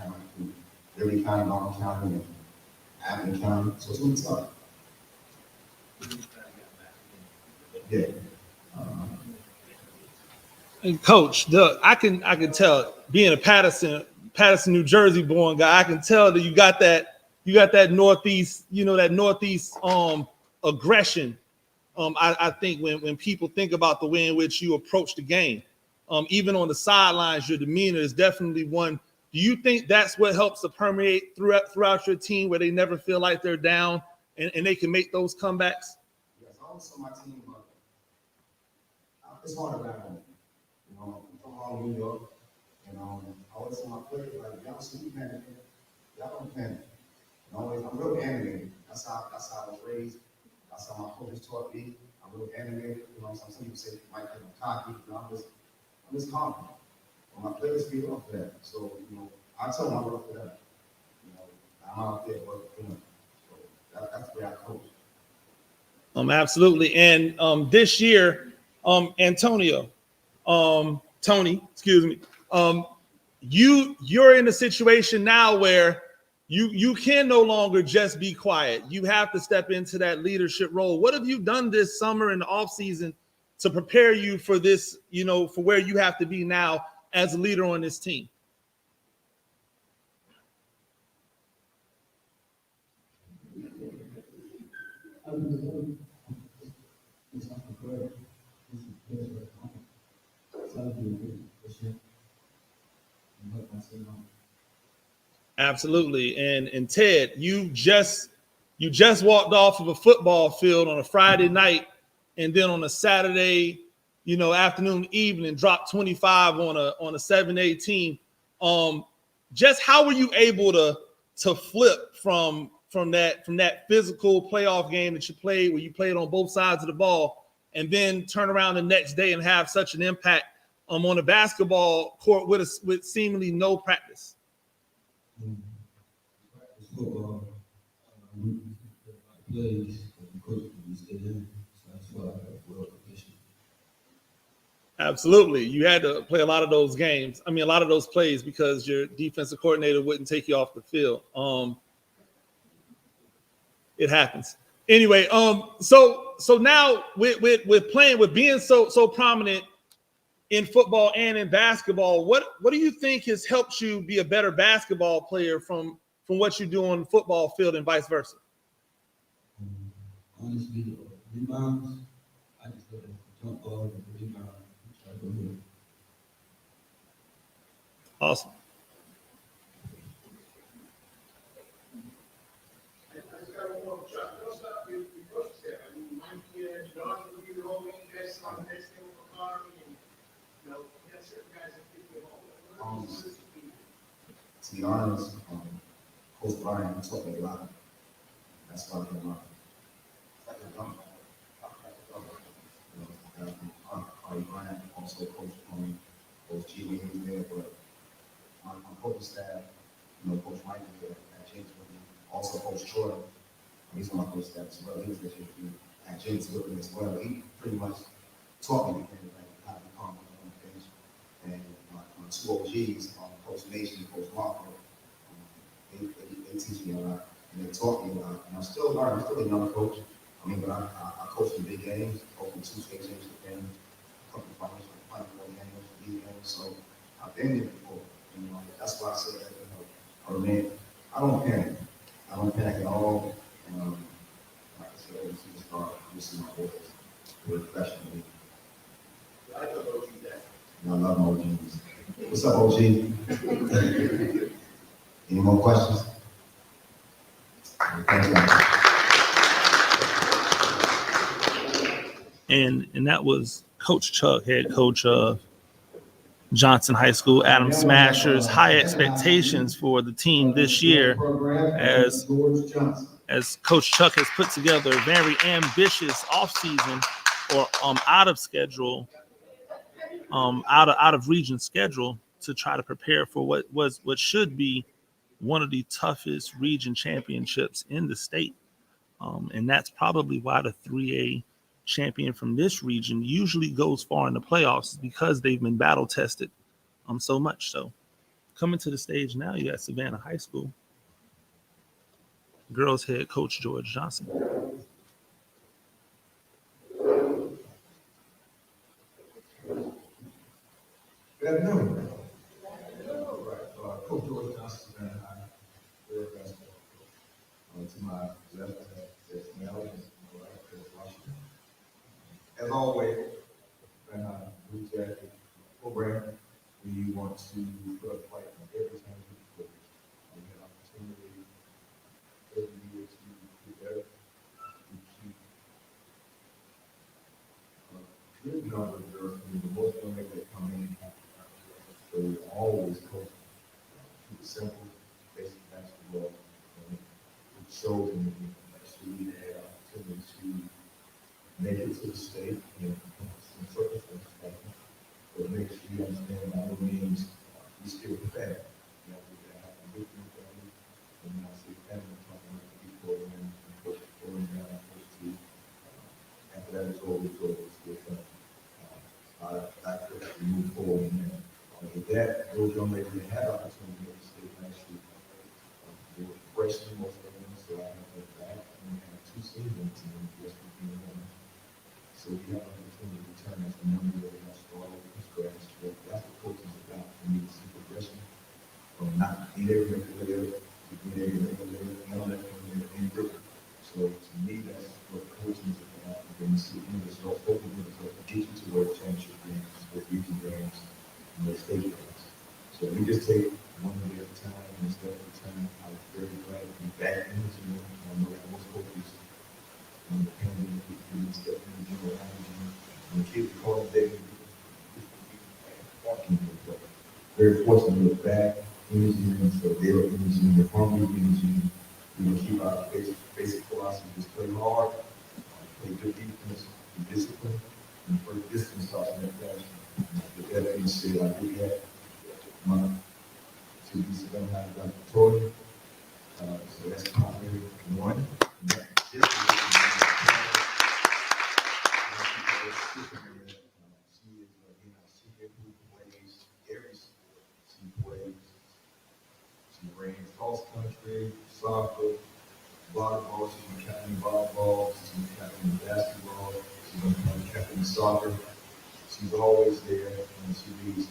County, Long County, and Abilene County. So it's gonna be tough. Yeah. And Coach, I can tell, being a Patterson, New Jersey born guy, I can tell that you got that Northeast, you know, that Northeast aggression. I think when people think about the way in which you approach the game, even on the sidelines, your demeanor is definitely one. Do you think that's what helps to permeate throughout your team, where they never feel like they're down and they can make those comebacks? Yes, I always tell my team, it's hard to rap on. You know, I'm from all New York. You know, I always tell my players, like, y'all see me panicking. Y'all don't panic. And always, I'm real animated. That's how I was raised. That's how my coaches taught me. I'm real animated. You know, some people say Mike is cocky. You know, I'm just confident. Well, my players feed off of that. So, you know, I tell them I work for them. You know, I'm out there working for them. So that's the way I coach. Absolutely. And this year, Tony, excuse me. You're in a situation now where you can no longer just be quiet. You have to step into that leadership role. What have you done this summer in the off season to prepare you for this, you know, for where you have to be now as a leader on this team? Absolutely. And Ted, you just walked off of a football field on a Friday night, and then on a Saturday, you know, afternoon, evening, dropped 25 on a 7A team. Just how were you able to flip from that physical playoff game that you played, where you played on both sides of the ball, and then turn around the next day and have such an impact on a basketball court with seemingly no practice? Football, plays, coach can stay in. So that's why I got well conditioned. Absolutely. You had to play a lot of those games. I mean, a lot of those plays, because your defensive coordinator wouldn't take you off the field. It happens. Anyway, so now with playing, with being so prominent in football and in basketball, what do you think has helped you be a better basketball player from what you do on the football field and vice versa? Honestly, rebounds, I just let it jump ball and rebound. Try to go ahead. Awesome. To be honest, Coach Brian taught me a lot. That's why I came up. Coach Brian also coached me. Coach G, he was there, but on coaching staff, you know, Coach Mike was there at James with me. Also Coach Troy, he's on my coach staff as well. He was there at James with me as well. He pretty much taught me how to be calm on the bench. And my two OGs, Coach Nation and Coach Marco, they teach me a lot, and they taught me a lot. And I'm still learning. I'm still a young coach. I mean, but I coach in big games, coach in 2 state championship games, a couple of Final Four games, league games. So I've been there before. You know, that's why I say that. You know, I don't panic. I don't pack at all. Like I said, superstar, this is my boys. We're professional. I love my OGs. What's up, OG? Any more questions? And that was Coach Chuck, head coach of Johnson High School, Adam Smashers. High expectations for the team this year as Coach Chuck has put together a very ambitious offseason or out of schedule, out of region schedule to try to prepare for what should be one of the toughest region championships in the state. And that's probably why the 3A champion from this region usually goes far in the playoffs, because they've been battle tested so much. So coming to the stage now, you got Savannah High School girls head coach George Johnson. Good afternoon. Coach George Johnson, Savannah High, basketball coach. To my left, there's Mel, and to my right, there's Washington. As always, when I Blue Jacket program, we want to put a fight on every time we play. We have opportunity every year to do better, to keep a good number of girls, the most young that come in. So we always coach, keep it simple, basic basketball. It shows in the we had opportunity to make it to the state in some circumstances like that. But make sure you understand by no means we still prepare. You know, we have a good family, and I see family talking about the program and push the program down, push to after that is over, it's over, it's still fun. I could move forward in there. With that, those young ladies that had opportunity to state last year, they were freshmen, most of them, so I have them back, and we have 2 seniors on the team, just being one. So we have an opportunity to turn as a number of them start over from scratch. But that's what coaching is about. We need to see progression from not being able to make a layup to being able to make a layup, and all that from there in group. So to me, that's what coaching is about. When you see the result, hopefully the result get you to where championship games, with region games, and the state games. So we just take one day at a time, and step at a time. I was very glad to be back in this room. I know that most coaches on the pandemic, we step in the gym around the gym, and the kids call it day, walking here. But very fortunate to look back in the gym, so they were in the gym, they're hungry in the gym. We will keep our basic philosophy, just play hard, play good defense, be disciplined, and first distance starts in that fashion. With that being said, I do have money to be Savannah High Dr. Tory. So that's primary one. She is plays every sport. She plays. She ran cross country, soccer, volleyball. She's been captain volleyball. She's been captain basketball. She's been captain soccer. She's always there, and she leads.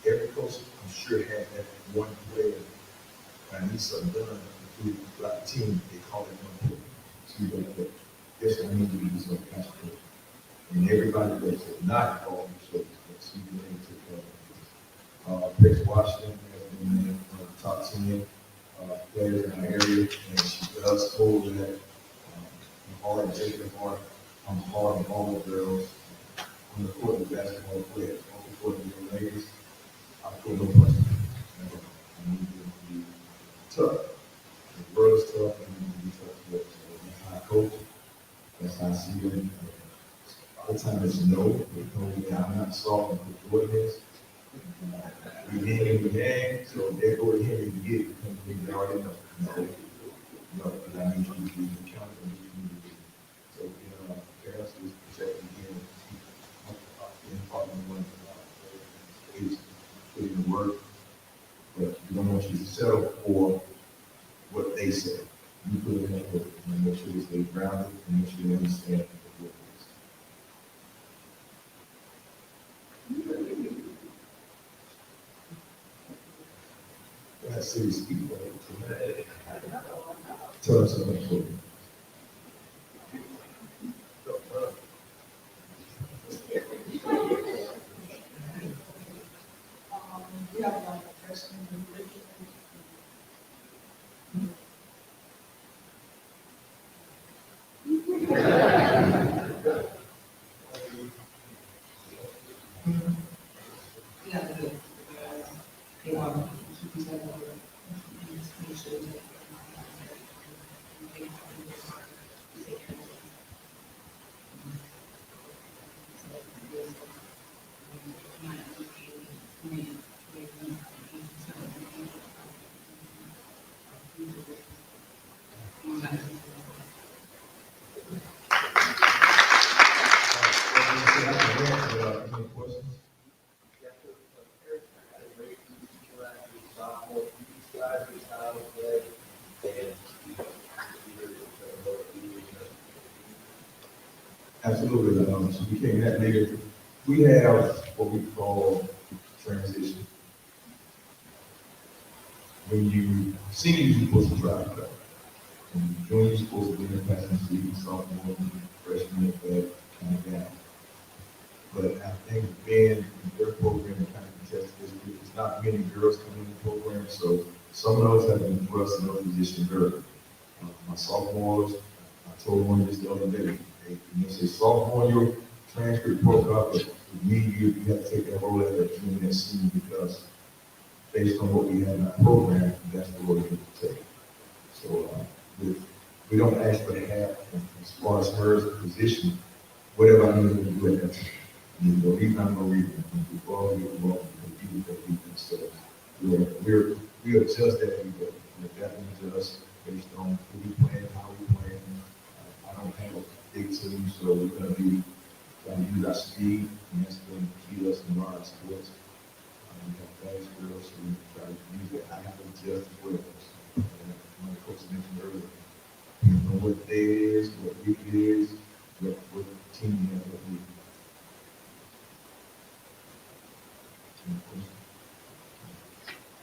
Every coach, I'm sure, had that one player. I need something done throughout the team. They call it one player. She's like, yes, I need to be this cash coach. And everybody does it, not all the shows, but she's been able to take care of it. Chris Washington has been one of the top 10 players in our area, and she does hold that hard, taking hard. I'm hard on all the girls on the court of basketball players, on the court of the ladies. I feel no pressure. I need to be tough. The world is tough, and I need to be tough. So that's how I coach. That's how I see it. A lot of times it's no, I'm not soft and put Jordan is. We name the game, so they're going here and get it. They already know. No, but I need you to be accountable. So, parents is protecting him. In part one, is putting the work, but we don't want you to settle for what they say. You put in that work and make sure they stay grounded and make sure they understand what it is. That city speak. Tell us about it. We have a lot of freshmen and freshmen. Yeah, they are. Keep these up. Make sure that Absolutely, so we can't have negative. We have what we call transition. When you seniors, you're supposed to drive that. When you junior, you're supposed to be in the passenger seat, sophomore, freshman, that kind of guy. But I think Ben and their program kind of contest this. There's not many girls coming in the program, so some of those have been thrust in those positions early. My sophomores, I told one just the other day, hey, you say sophomore, your transcript broke up, but with me, you have to take that role as a junior and senior because based on what we have in our program, that's the role you have to take. So we don't actually have, as far as her as a position, whatever I need to do at that time. You know, even I'm going to read it before we get involved in the defense. So we adjust that we go. That means us based on who we plan, how we plan. I don't have a big team, so we're going to be trying to use our speed, and that's going to keep us in our sports. We have fast girls, so we try to use it. I have to adjust as well. So, one of the coaches mentioned earlier, you know what day it is, what week it is, what team you have to be.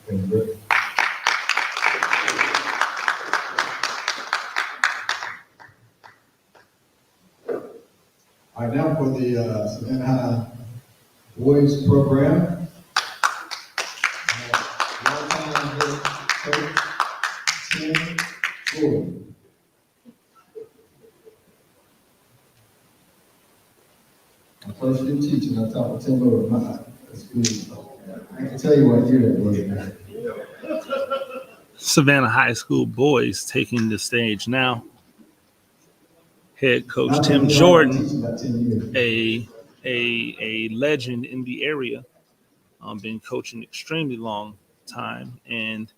Thank you, Rick. All right, now for the Savannah High Boys Program. Long-time head coach, Tim Jordan. My first year teaching, I taught for 10 over my school. I can tell you what year that was, man. Savannah High School boys taking the stage now. Head coach Tim Jordan, a legend in the area, been coaching extremely long time, and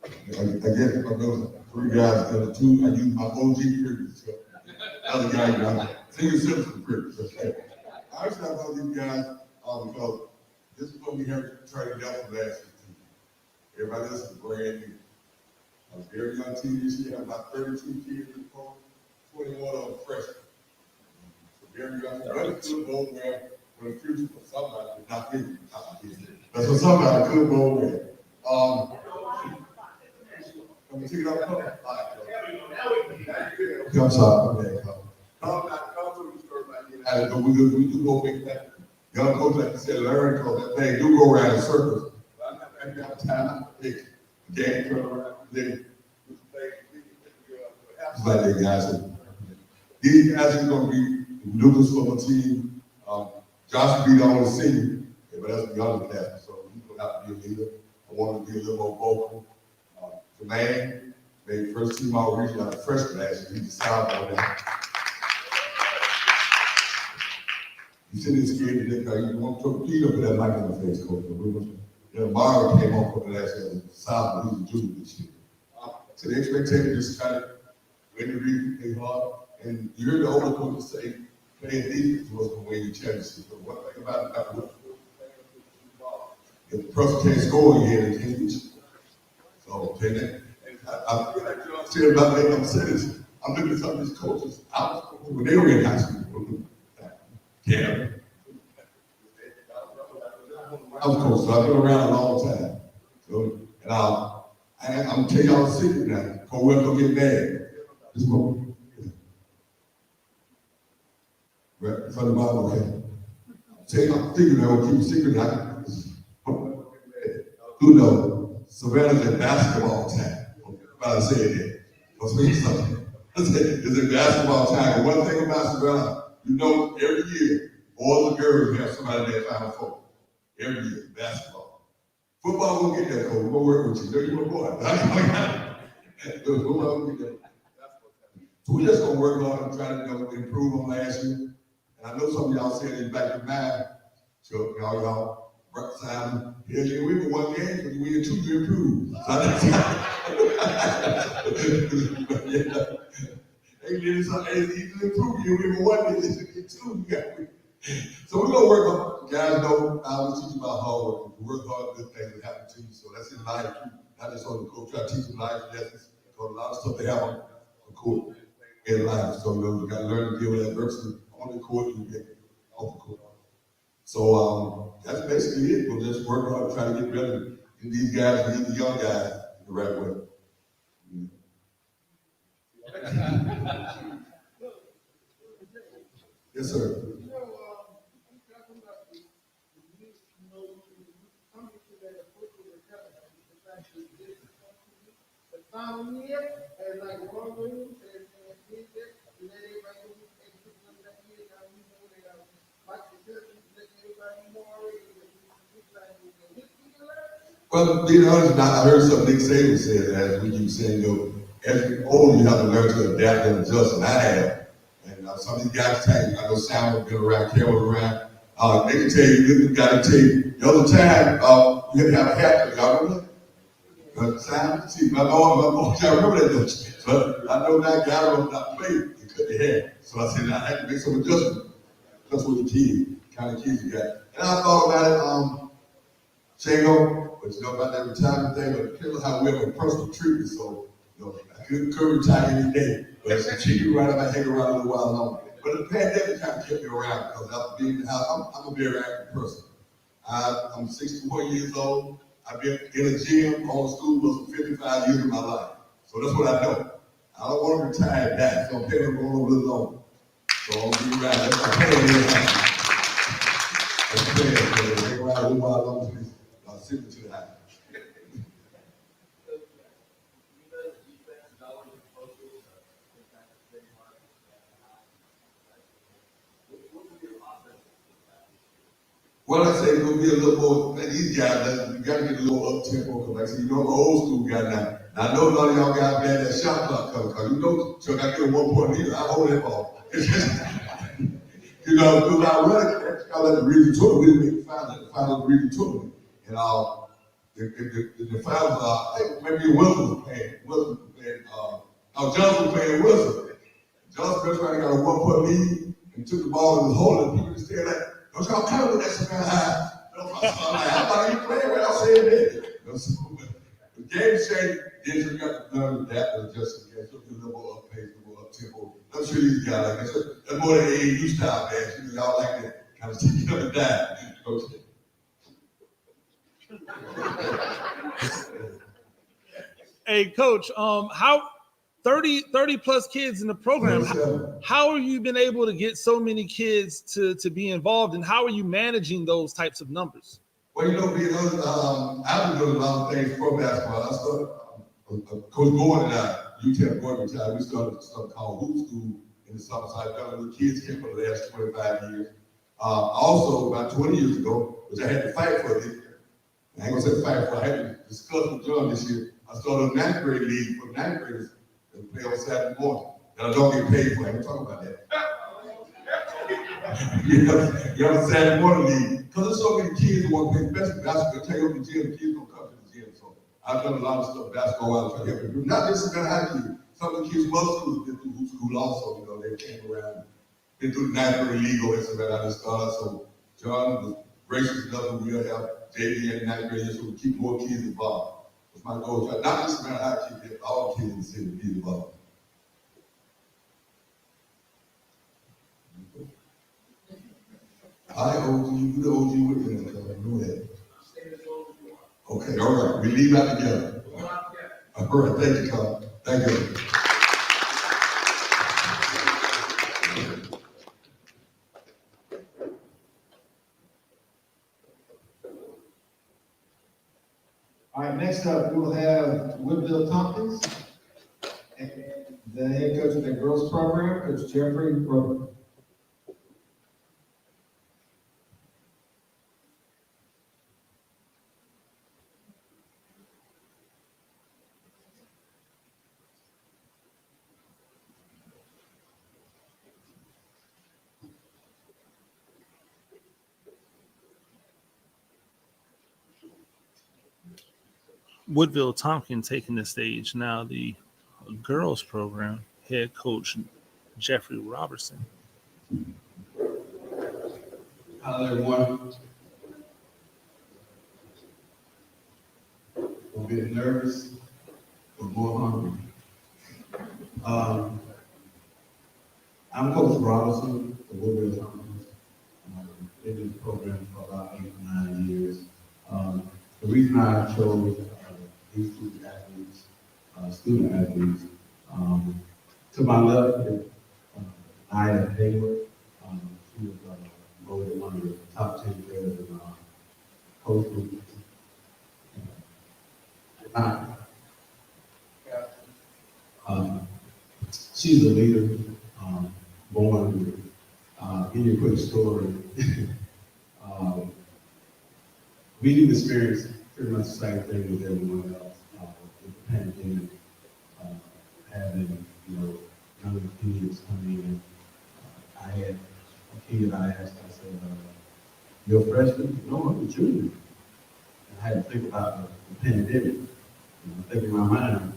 I guess if I go 3 guys instead of 2, I use my OG privilege. So other guys got senior citizen privilege. Okay. I actually have all these guys because this is what we have trying to get from last season. Everybody else is brand new. I was very young team this year. I have about 32 kids in the program, 21 of them freshmen. So very young. But could go where for the future for somebody, not me. But for somebody could go where. Can we take it up? All right. I'm sorry. Come to the story about you. We do go big that. Young coach, like you said, learn because that thing do go around in circles. But I'm not going to have time to pick the game turn around. Then like that, guys. These guys are going to be the nucleus for my team. Josh will be the only senior, but that's the other class. So he's going to have to be a leader. I want to be a little more vocal. Man, maybe first team all region out of freshman last year. He's a sophomore now. He's sitting scared to death. You want to torpedo for that mic in the face, coach. Mario came on for the last year. Sophomore, he's a junior this year. So the expectation is kind of win the region, play hard. And you heard the older coaches say, playing defense was going to win the championship. But one thing about it, if the person can't score, you had a change. So, and I feel like John said about making them sense. I'm looking at some of these coaches when they were in high school. Yeah. I was coach, so I've been around a long time. So, and I'm gonna tell y'all a secret now. Cause we're gonna get mad. This moment. Right, from the Bible, okay. Tell y'all a secret now, I'm gonna keep a secret now. Who knows? Savannah's in basketball time. I said that. I'll tell you something. I said, it's in basketball time. But one thing about Savannah, you know, every year, boys and girls have somebody in their Final Four. Every year, basketball. Football will get that, coach. We'll work with you. You're my boy. Football will get that. So we're just gonna work on and try to improve on last year. And I know some of y'all said it back in mind. So y'all Simon, yeah, we were one game, but we had 2 to improve. Hey, it's easy to improve. You we were one game, it's 2. So we're gonna work on. Guys know I always teach about hard work. You work hard, good things will happen to you. So that's in life too. Not just on the court, try to teach them life lessons. Because a lot of stuff they have on the court in life. So you gotta learn to deal with adversity on the court and get off the court. So that's basically it. We'll just work hard to try to get better in these guys, lead the young guys the right way. Yes, sir. Following year, and like one room, and did this, and then everybody was able to that year, now we know they got like the church, let everybody more well, being honest, I heard something Nick Saban said, as we keep saying, as you older, you have to learn to adapt and adjust, and I have. And some of these guys tell you, I know Sam has been around, Carol was around, they can tell you, this guy can tell you, the other time, you had to have a hat, y'all remember that? Sam, see, my mom, I remember that, but I know that guy was not playing, he cut their hair. So I said, I had to make some adjustments. That's what the kids, kind of kids you got. And I thought about it, Shango, but you know about that retirement thing, but it depends on how we have a personal treatment. So, I could retire any day, but if she could right, I might hang around a little while longer. But the pandemic kind of kept me around because after being in the house, I'm a very active person. I'm 61 years old. I've been in a gym, on school bus for 55 years of my life. So that's what I know. I don't want to retire and die, so I'm paying to go on a little longer. So I'll be right. That's my plan. That's my plan. Hang around a little while longer, please. I'll sip it to the house. Well, I say it's gonna be a little more, man, these guys, you gotta get a little up tempo, because like I said, you know, I'm an old school guy now. Now I know a lot of y'all guys had that shot clock coming, because you know, Chuck, I get a 1 point lead, I hold that ball. You know, because I run, I let the region tournament, we didn't make the final of the region tournament. And the finals, I think maybe Wilson was playing, Johnson was playing Wilson. Johnson was trying to got a 1 point lead, and took the ball and was holding, people just stayed like, don't y'all come with that Savannah High. How about you playing without saying that? The game changed, then you got to learn to adapt and adjust again. So a little more up pace, a little more up tempo. I'm sure these guys like that. That's more than AAU style, man. Y'all like that. Kind of stick you up and die. Okay. Hey, Coach, how 30 plus kids in the program. How are you been able to get so many kids to be involved, and how are you managing those types of numbers? Well, you know, being honest, I've been doing a lot of things for basketball. I started, Coach Gordon and I, UTEP Gordon retired, we started something called Hoop School in the summer. So I've done with kids came for the last 25 years. Also, about 20 years ago, which I had to fight for it. I ain't gonna say fight for it, I had to discuss with John this year. I started a 9th grade league for 9th graders. They play on Saturday morning, and I don't get paid for it. We'll talk about that. You know, Saturday morning league. Because there's so many kids who want to play basketball. Take over the gym, the kids don't come to the gym. So I've done a lot of stuff basketball while I try to help them. Not just about high school. Some of the kids, most schools have been through hoop school also. You know, they came around, been through the 9th grade league or something. I just started. So John was gracious enough to we'll help JV and 9th grade so we keep more kids involved. That's my goal. Not just about high school, but all kids in the city be involved. I OG, you the OG with me, I know that. Okay, all right, we leave out together. All right, thank you, Carl. Thank you. All right, next up, we will have Woodville Tompkins, the head coach of the girls program, Coach Jeffrey Roper. Woodville Tompkins taking the stage now, the girls program head coach Jeffrey Robertson. Hello, everyone. I'm a bit nervous, but more hungry. I'm Coach Robinson for Woodville Tompkins. Been in the program for about 8 or 9 years. The reason I chose these two athletes, student athletes, to my left is Ida Hayward. She was voted one of the top 10 players in coach group. She's a leader, born with, give you a quick story. We did experience pretty much the same thing with everyone else, with the pandemic, having, younger kids coming in. I had a kid I asked, I said, you're a freshman? No, I'm a junior. And I had to think about the pandemic, think in my mind.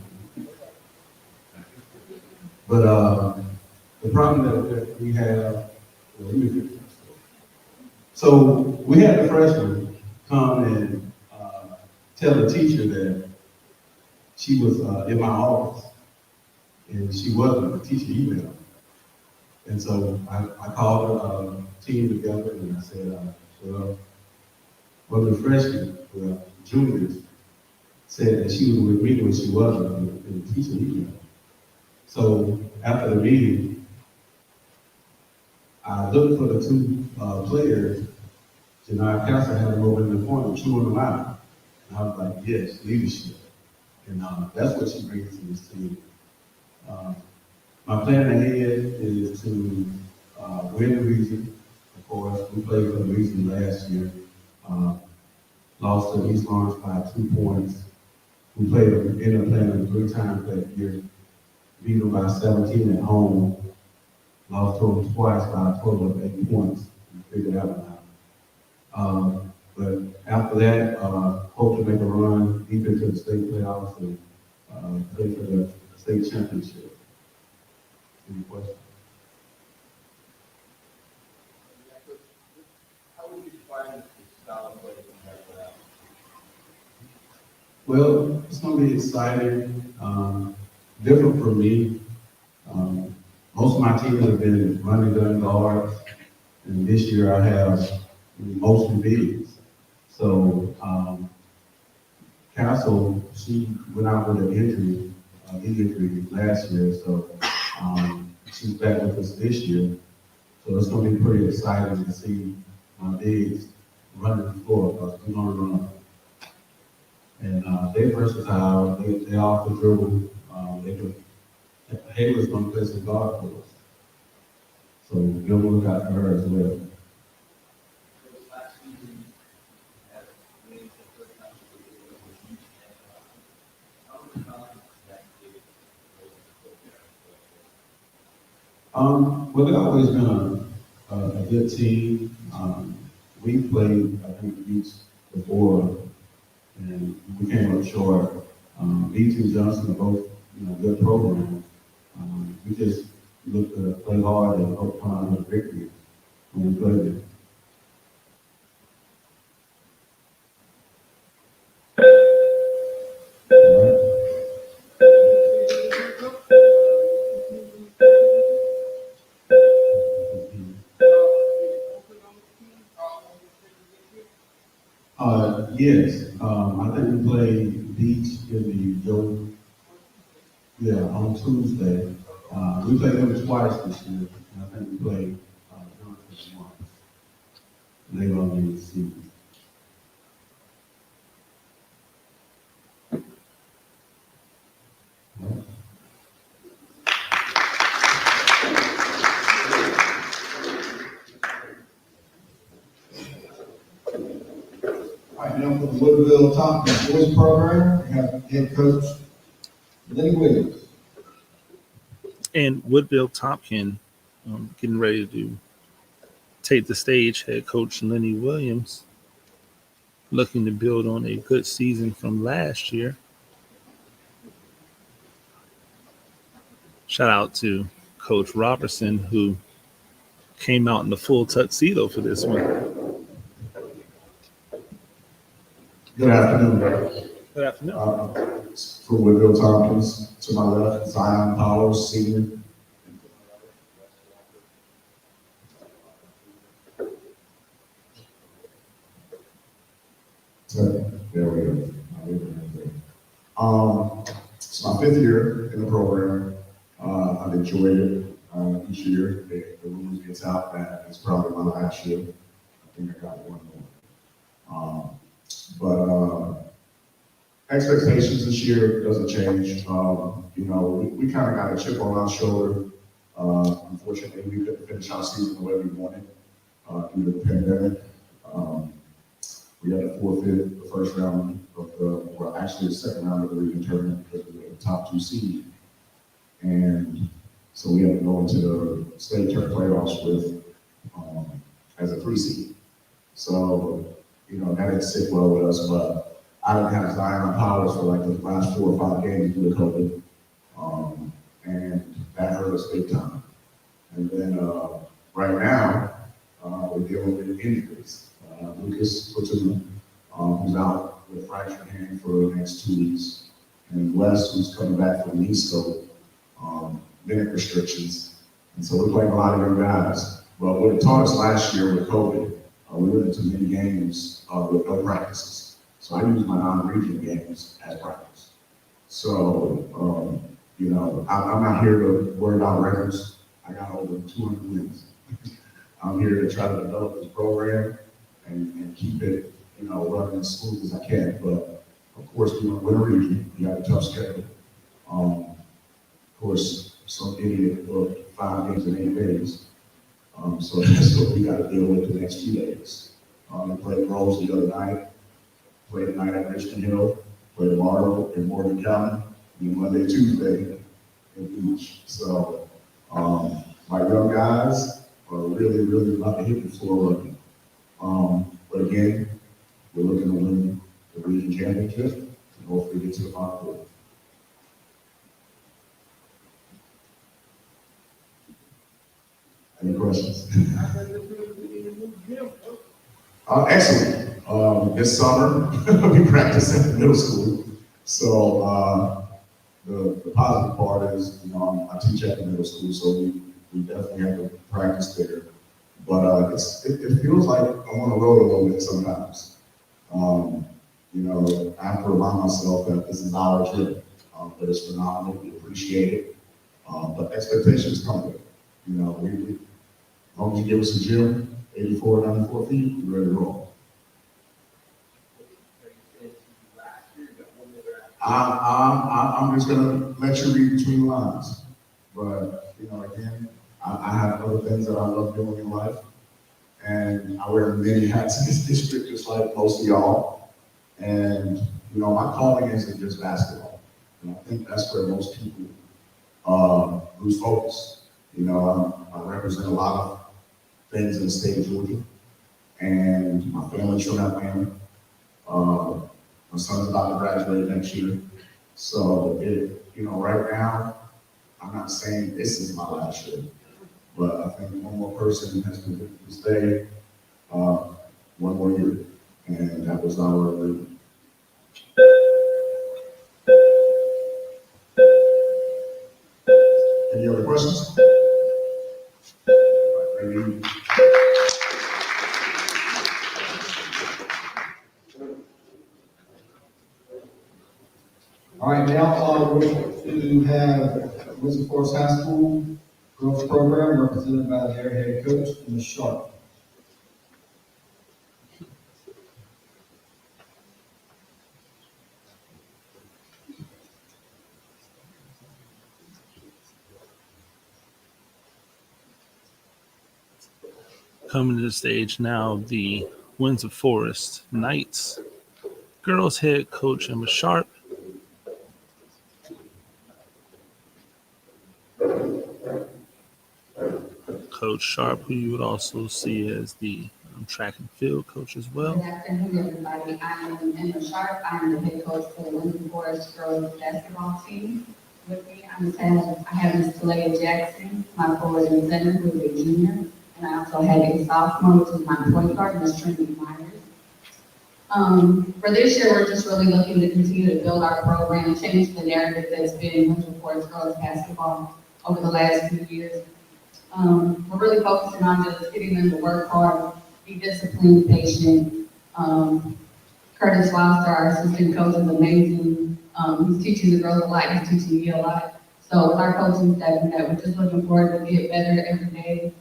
But the problem that we have, so we had the freshman come and tell the teacher that she was in my office, and she wasn't. The teacher emailed. And so I called the team together, and I said, well, one of the freshmen, juniors, said that she was with me when she wasn't, and the teacher emailed. So after the meeting, I looked for the two players. Janai Castle had them over in the corner, chewing them out. And I was like, yes, leadership. And that's what she brings to this team. My plan ahead is to win the region. Of course, we played for the region last year. Lost to East Lawrence by 2 points. We ended up playing them 3 times that year. Beat them by 17 at home. Lost to them twice by a total of 8 points. We figured that one out. But after that, hope to make a run deep into the state playoffs and play for the state championship. Any questions? How would you define the style of play compared to that? Well, it's going to be exciting, different for me. Most of my teams have been running gun guards, and this year I have mostly bigs. So Castle, she went out with an injury last year, so she's back with us this year. So it's going to be pretty exciting to see my bigs running the floor, because we're going to run. And they're versatile. They all can dribble. Hayward's going to play some guard for us. So you'll look out for her as well. Well, they've always been a good team. We played, I think, beach before, and we came up short. B2 Johnson are both, good programs. We just look to play hard and hope to come out with a victory when we play them. Yes, I think we played beach in the Joe Yeah, on Tuesday. We played them twice this year, and I think we played Johnson once. And they gonna be the season. All right, now for the Woodville Tompkins Boys Program, we have head coach Lenny Williams. And Woodville Tompkin getting ready to take the stage. Head coach Lenny Williams looking to build on a good season from last year. Shout out to Coach Robertson, who came out in the full tuxedo for this one. Good afternoon. Good afternoon. For Woodville Tompkins, to my left, Zion Powers, senior. There we go. It's my 5th year in the program. I've enjoyed it each year. The rumors gets out that it's probably my last year. I think I got one more. But expectations this year doesn't change. We kind of got a chip on our shoulder. Unfortunately, we couldn't finish our season the way we wanted due to the pandemic. We had to forfeit the first round actually the second round of the region tournament because we were the top 2 seed. And so we had to go into the state tournament playoffs with, as a 3 seed. So, that didn't sit well with us, but I didn't have Zion Powers for like the last 4 or 5 games due to COVID. And that hurt us big time. And then right now, we're dealing with injuries. Lucas Platoon, who's out with a fractured hand for the next 2 weeks. And Wes, who's coming back from knee scope, minute restrictions. And so we're playing a lot of young guys. But what it taught us last year with COVID, we went into many games with no practices. So I use my non-region games as practice. So, I'm not here to worry about records. I got over 200 wins. I'm here to try to develop this program and keep it, running as smooth as I can. But of course, we want to win a region. You have a tough schedule. Of course, some idiot booked 5 games in 8 days. So that's what we got to deal with the next few days. We played Rose the other night, played tonight at Richmond Hill, played tomorrow in Morgan County, and Monday, Tuesday in Beach. So my young guys are really, really about to hit the floor running. But again, we're looking to win the region championship and hopefully get to the Final Four. Any questions? Excellent. This summer, we practice at the middle school. So the positive part is, I teach at the middle school, so we definitely have to practice there. But it feels like I'm on the road a little bit sometimes. I have to remind myself that this is our trip, but it's phenomenal. We appreciate it. But expectations come with it. As long as you give us a gym, 84, 94 feet, we're ready to roll. I'm just gonna let you read between the lines. But again, I have other things that I love doing in life, and I wear many hats in this district, just like most of y'all. And my calling isn't just basketball. And I think that's where most people lose focus. I represent a lot of things in the state of Georgia, and my family's from Atlanta. My son's about to graduate next year. So right now, I'm not saying this is my last year, but I think one more person has to stay one more year, and that was our agreement. Any other questions? All right, now, we're going to have Wizard Forest High School girls program represented by their head coach, Ms. Sharp. Coming to the stage now, the Windsor Forest Knights girls head coach Emma Sharp. Coach Sharp, who you would also see as the track and field coach as well. Good afternoon, everybody. I am Emma Sharp. I am the head coach for the Windsor Forest girls basketball team. With me, I have Ms. Talia Jackson, my forward and center, who is a junior. And I also have a sophomore, which is my point guard, Ms. Trinity Myers. For this year, we're just really looking to continue to build our program, change the narrative that's been Windsor Forest girls basketball over the last few years. We're really focusing on just getting them to work hard, be disciplined, patient. Curtis Foster, our assistant coach, is amazing. He's teaching the girls a lot, he's teaching me a lot. So with our coaching staff and that, we're just looking forward to get better every day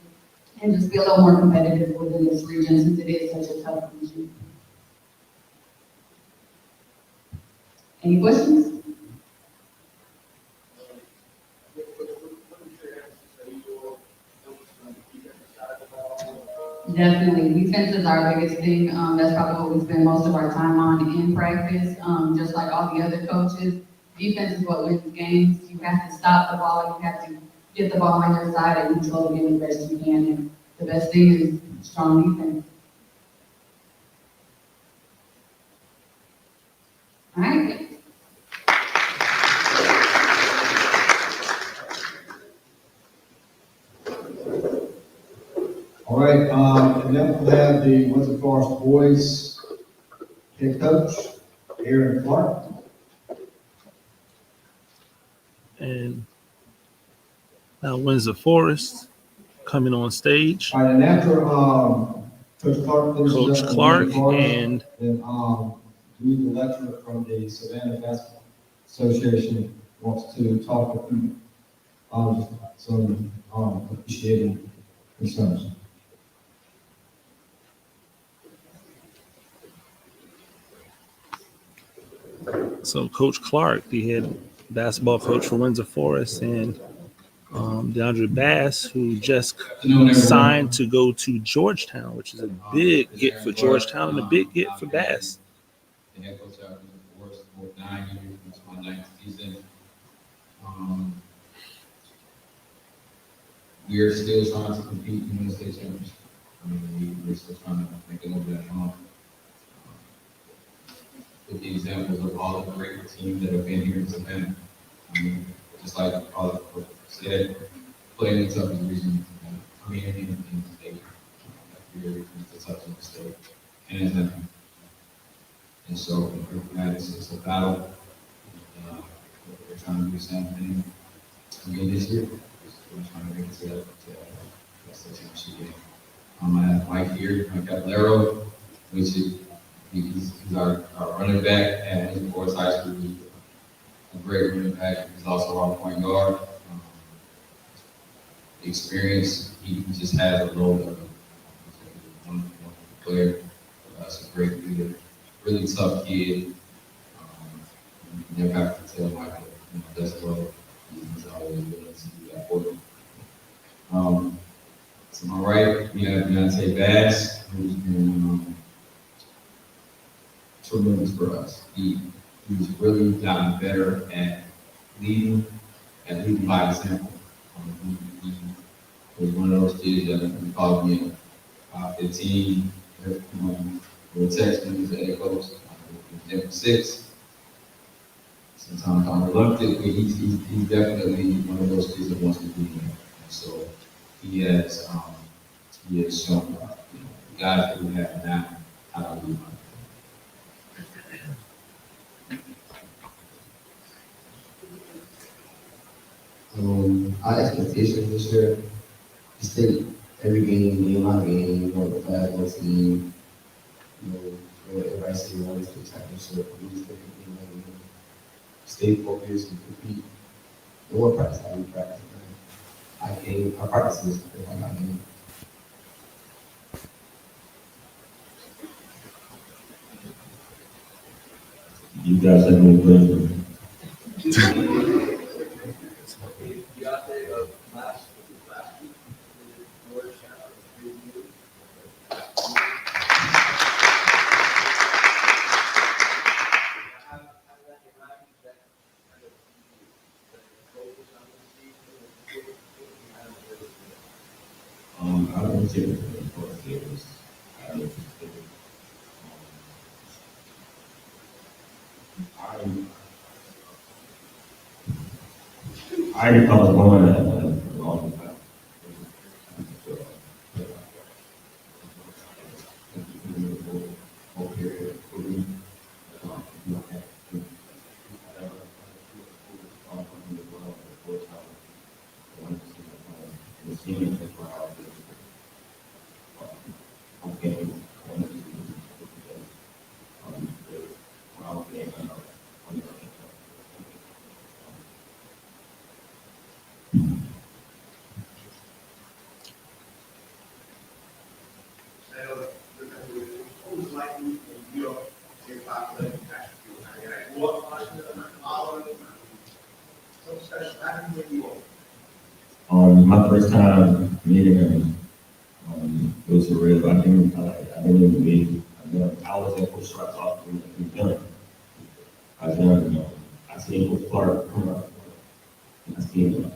and just be a little more competitive within this region since it is such a tough region. Any questions? Definitely, defense is our biggest thing. That's probably what we spend most of our time on in practice. Just like all the other coaches, defense is what wins games. You have to stop the ball. You have to get the ball on your side and control the game the best you can. And the best thing is strong defense. All right. All right, and then we'll have the Windsor Forest boys head coach, Aaron Clark. And now Windsor Forest coming on stage. All right, and after Coach Clark finishes Coach up Clark Forest, and then we, the lecturer from the Savannah Basketball Association, wants to talk with you some appreciating concerns. So Coach Clark, the head basketball coach for Windsor Forest, and DeAndre Bass, who just signed to go to Georgetown, which is a big get for Georgetown and a big get for Bass. The head coach out of Windsor Forest for 9 years. It's my 9th season. We are still trying to compete in the state championship. I mean, we're still trying to make it over that hump. With the examples of all the great teams that have been here in Savannah. I mean, just like all the coaches said, playing the toughest region, I mean, in the state. Every region is the toughest state, and it's nothing. And so, it's a battle. We're trying to do the same thing again this year. We're trying to make it to that state championship game. I have Mike here, Mike Caballero, which is he's our running back at Windsor Forest High School. He's a great running back. He's also our point guard. The experience, he just has a load of him. He's a wonderful player. He's a great leader. Really tough kid. You never have to tell Mike that that's well. He's always willing to do that for you. To my right, we have Deontay Bass, who's been tremendous for us. He's really gotten better at leading by example. He was one of those kids that called me at 15, would text me as a head coach. He was 6. Sometimes I'm reluctant, but he's definitely one of those kids that wants to be there. So he has shown the guys that we have now how to lead. Our expectations this year is take every game by game, the basketball team, everybody say we always take championship, we just take it game by game. stay focused and compete. The more practice I do practice, I practice this if I got game. You guys have any questions? I don't take it for serious. I don't take it. I already thought of going at a long time. My first time meeting him, it was surreal. I didn't even meet. I was at Coach Sharp's office when he done. I done. I seen Coach Clark come up. I seen him.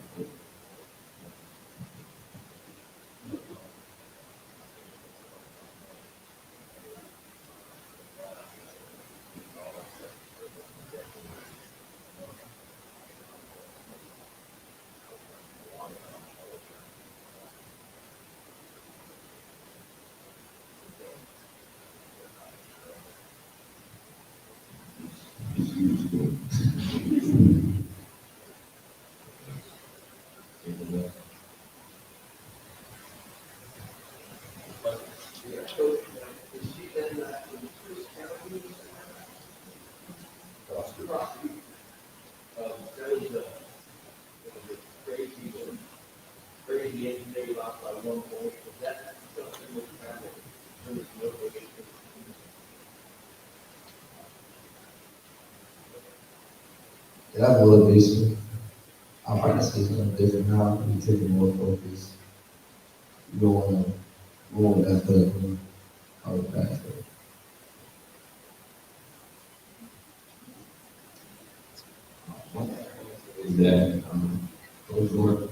That motivation. I'm practicing something different now. I'm taking more focus. You don't want to go on that foot. I was back for it. Is that Coach Jordan?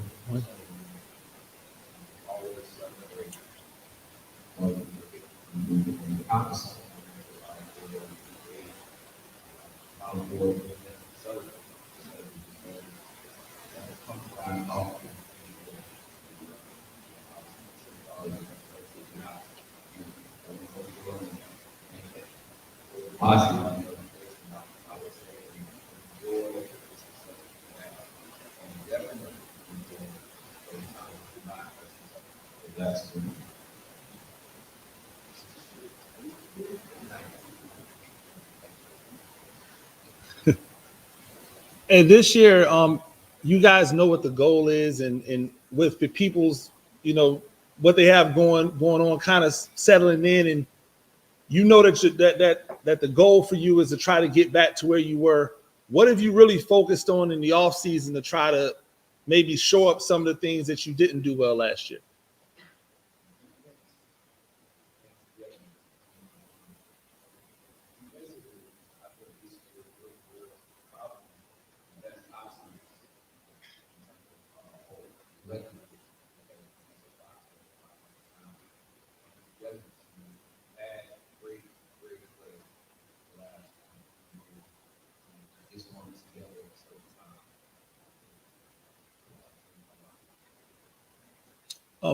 Opposite. Awesome. That's good. And this year, you guys know what the goal is, and with the people's, what they have going on, kind of settling in, and you know that the goal for you is to try to get back to where you were. What have you really focused on in the off season to try to maybe show up some of the things that you didn't do well last year?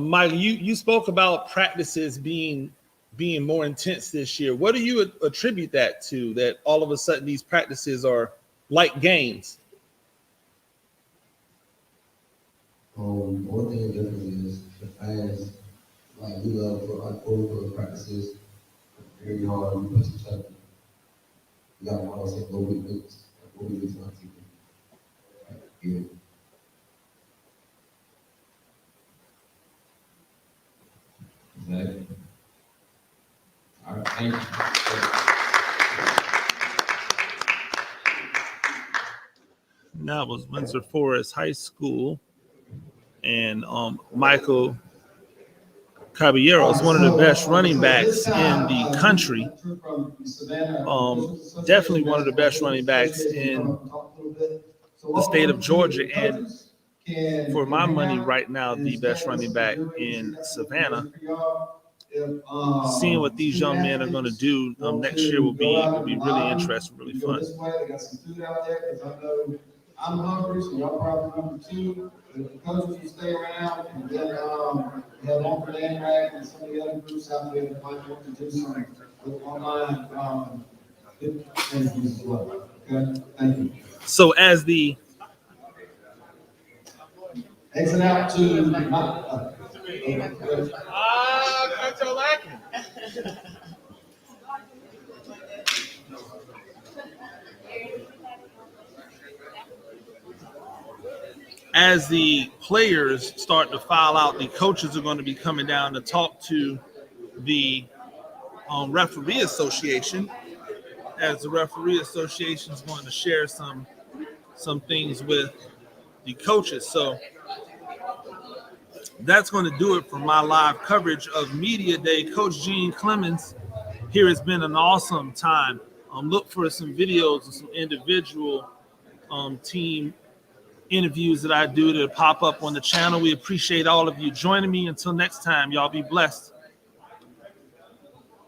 Mike, you spoke about practices being more intense this year. What do you attribute that to? That all of a sudden these practices are like games? One thing different is the fans. Like we love for our over practices. Very hard. We push each other. We got one say no weakness. before we get to our team. Yeah. Exactly. All right, thank you. That was Windsor Forest High School, and Michael Caballero is one of the best running backs in the country. Definitely one of the best running backs in the state of Georgia, and for my money right now, the best running back in Savannah. Seeing what these young men are going to do next year will be really interesting, really fun. This way, they got some food out there, because I know I'm hungry, so y'all probably hungry too. But the coaches will stay around, and then we have Uncle Dan Rag and some of the other groups out there that might want to do some online interviews as well. Okay, thank you. So as the exit out to as the players start to file out, the coaches are going to be coming down to talk to the referee association, as the referee association is going to share some things with the coaches. So that's going to do it for my live coverage of Media Day. Coach Gene Clemens here. Has been an awesome time. Look for some videos of some individual team interviews that I do to pop up on the channel. We appreciate all of you joining me. Until next time, y'all be blessed.